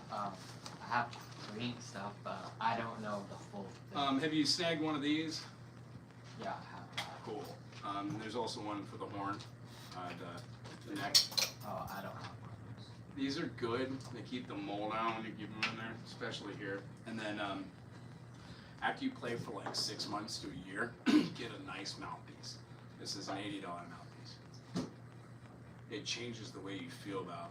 Speaker 4: have green stuff, but I don't know the full thing.
Speaker 2: Have you snagged one of these?
Speaker 4: Yeah, I have.
Speaker 2: Cool. There's also one for the horn, the neck.
Speaker 4: Oh, I don't have one.
Speaker 2: These are good. They keep the mold out when you keep them in there, especially here. And then after you play for like 6 months to a year, get a nice mouthpiece. This is an $80 mouthpiece. It changes the way you feel about.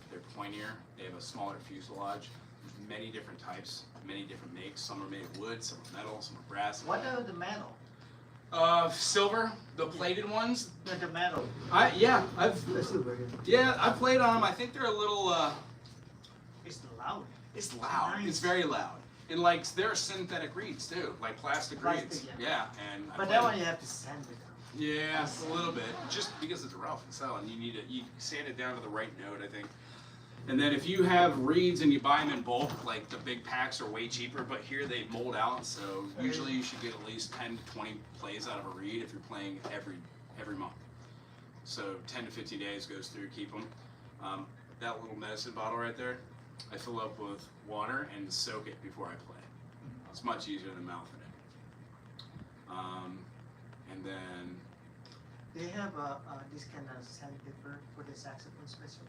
Speaker 2: They're pointier. They have a smaller fuselage. There's many different types, many different makes. Some are made of wood, some are metal, some are brass.
Speaker 3: What are the metal?
Speaker 2: Silver, the plated ones.
Speaker 3: The metal.
Speaker 2: I've
Speaker 3: The silver.
Speaker 2: played on them. I think they're a little.
Speaker 3: It's loud.
Speaker 2: It's loud.
Speaker 3: Nice.
Speaker 2: It's very loud. And like there are synthetic reeds too, like plastic reeds.
Speaker 3: Plastic,
Speaker 2: Yeah, and I
Speaker 3: But
Speaker 2: played
Speaker 3: that
Speaker 2: them.
Speaker 3: one you have to sand it down.
Speaker 2: Yeah, a little bit. Just because it's rough and so, and you sand it down to the right note, I think. And then if you have reeds and you buy them in bulk, like the big packs are way cheaper, but here they mold out, so usually you should get at least 10 to 20 plays out of a reed if you're playing every month. So 10 to 50 days goes through, keep them. That little medicine bottle right there, I fill up with water and soak it before I play. It's much easier than mouthing it. And then
Speaker 3: They have this kind of sandpaper for the saxophone special.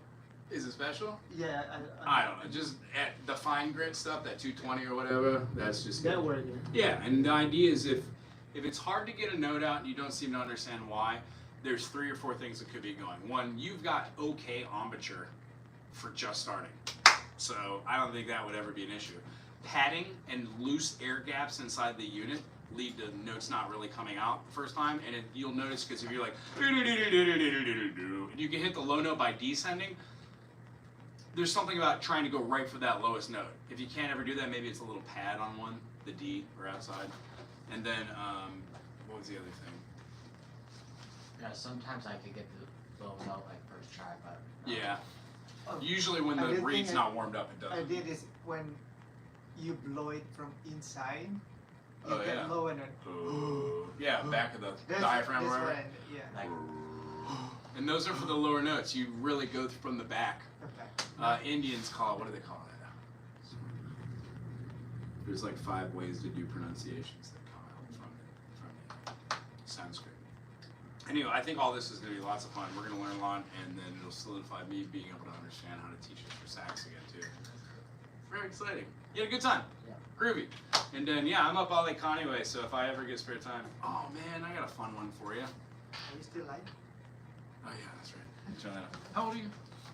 Speaker 2: Is it special?
Speaker 3: Yeah,
Speaker 2: I don't know. Just at the fine grit stuff, that 220 or whatever. That's just
Speaker 3: that word.
Speaker 2: Yeah, and the idea is if it's hard to get a note out and you don't seem to understand why, there's 3 or 4 things that could be going. One, you've got okay embouchure for just starting, so I don't think that would ever be an issue. Padding and loose air gaps inside the unit lead to notes not really coming out the first time, and you'll notice because if you're like and you can hit the low note by descending, there's something about trying to go right for that lowest note. If you can't ever do that, maybe it's a little pad on one, the D or outside, and then what was the other thing?
Speaker 4: Yeah, sometimes I could get the low note like first try, but
Speaker 2: Yeah.
Speaker 3: Oh,
Speaker 2: Usually when
Speaker 3: I
Speaker 2: the
Speaker 3: did
Speaker 2: reed's
Speaker 3: think
Speaker 2: not warmed up, it
Speaker 3: I
Speaker 2: doesn't.
Speaker 3: did is when you blow it from inside, you
Speaker 2: Oh,
Speaker 3: get
Speaker 2: yeah.
Speaker 3: low and then.
Speaker 2: Yeah, back of the
Speaker 3: That's,
Speaker 2: diaphragm or
Speaker 3: that's
Speaker 2: whatever.
Speaker 3: when, yeah.
Speaker 4: like
Speaker 2: And those are for the lower notes. You really go from the back.
Speaker 3: Okay.
Speaker 2: Indians call it, what do they call it? There's like 5 ways to do pronunciations that come out from Sanskrit. Anyway, I think all this is going to be lots of fun. We're going to learn a lot, and then it'll solidify me being able to understand how to teach it for sax again, too. Very exciting. You had a good time?
Speaker 4: Yeah.
Speaker 2: Groovy. And then, yeah, I'm up all Lake Connie way, so if I ever get spare time. Oh, man, I got a fun one for you.
Speaker 3: Are you still live?
Speaker 2: Oh, yeah, that's right. Turn that up. How old are you?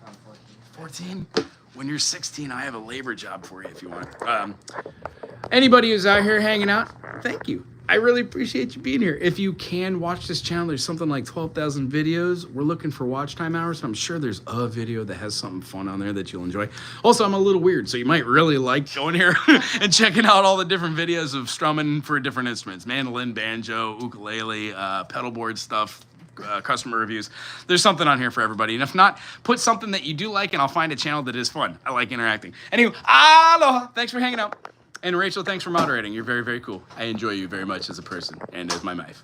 Speaker 4: I'm 14.
Speaker 2: 14? When you're 16, I have a labor job for you if you want. Anybody who's out here hanging out, thank you. I really appreciate you being here. If you can watch this channel, there's something like 12,000 videos. We're looking for watch time hours, and I'm sure there's a video that has something fun on there that you'll enjoy. Also, I'm a little weird, so you might really like going here and checking out all the different videos of strumming for different instruments. Mandolin, banjo, ukulele, pedal board stuff, customer reviews. There's something on here for everybody. And if not, put something that you do like, and I'll find a channel that is fun. I like interacting. Anyway, aloha. Thanks for hanging out. And Rachel, thanks for moderating. You're very, very cool. I enjoy you very much as a person and as my wife.